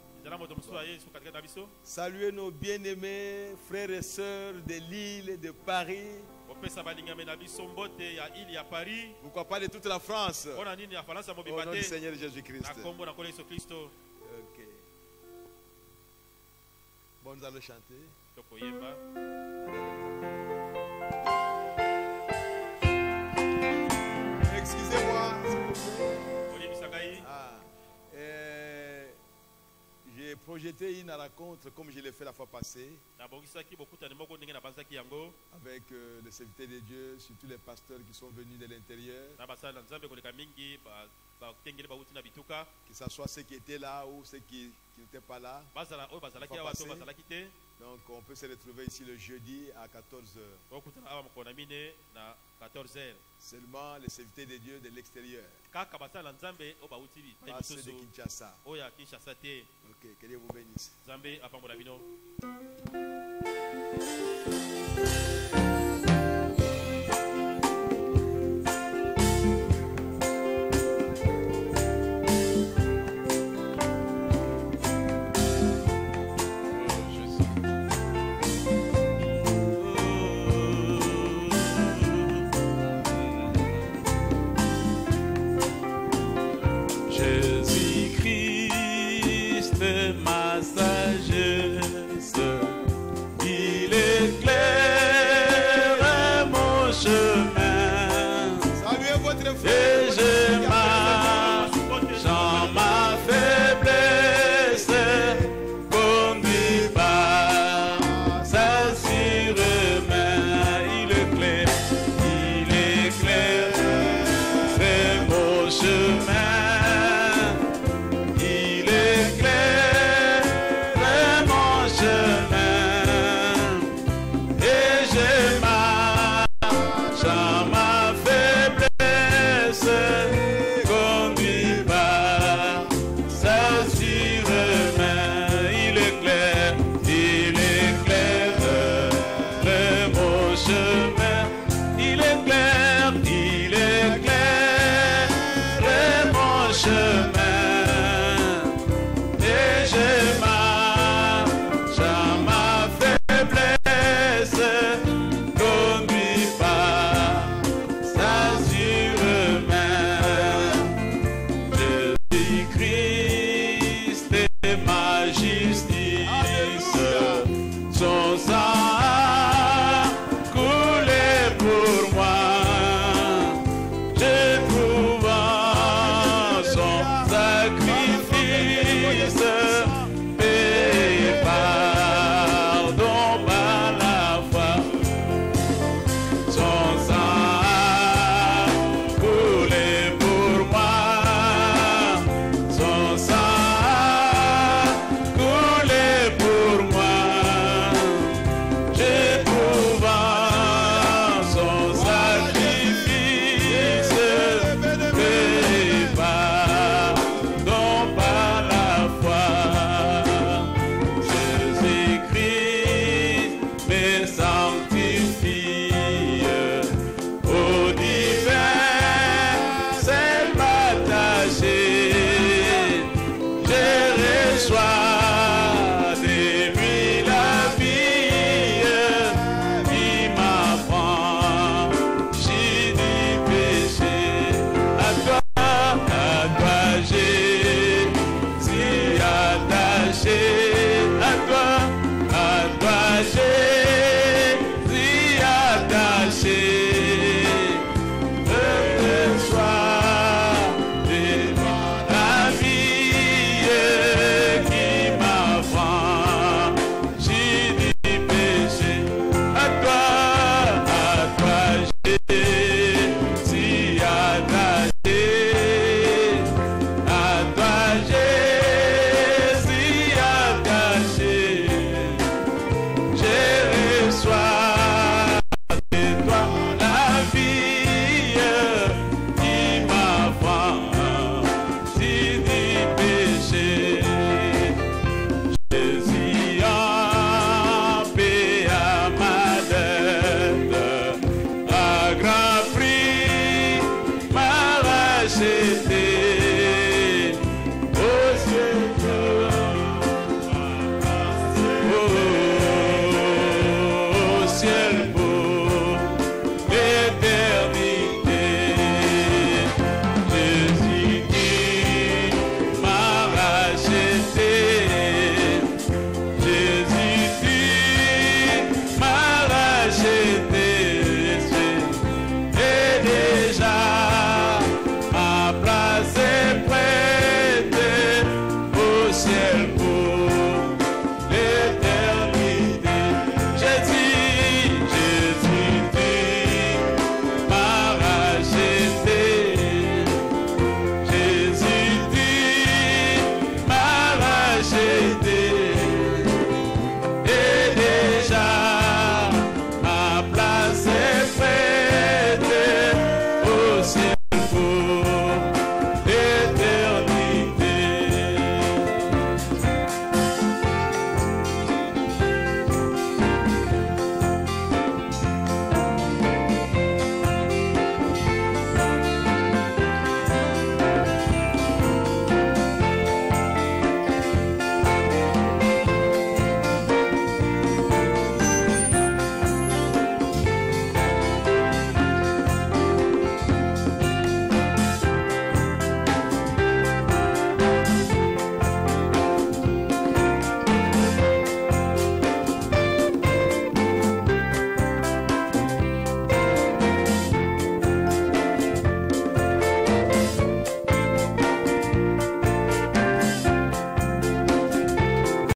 Saluez nos bien-aimés frères et sœurs de Lille, de Paris. Pourquoi pas de toute la France? Au nom du Seigneur Jésus-Christ. Ok. Bon, nous allons chanter. Excusez-moi, s'il vous plaît. J'ai projeté une rencontre comme je l'ai fait la fois passée avec les serviteurs de Dieu, surtout les pasteurs qui sont venus de l'intérieur, que ce soit ceux qui étaient là ou ceux qui n'étaient pas là. Donc on peut se retrouver ici le jeudi à 14h. Seulement les serviteurs de Dieu de l'extérieur. Pas ceux de Kinshasa. Ok, que Dieu vous bénisse.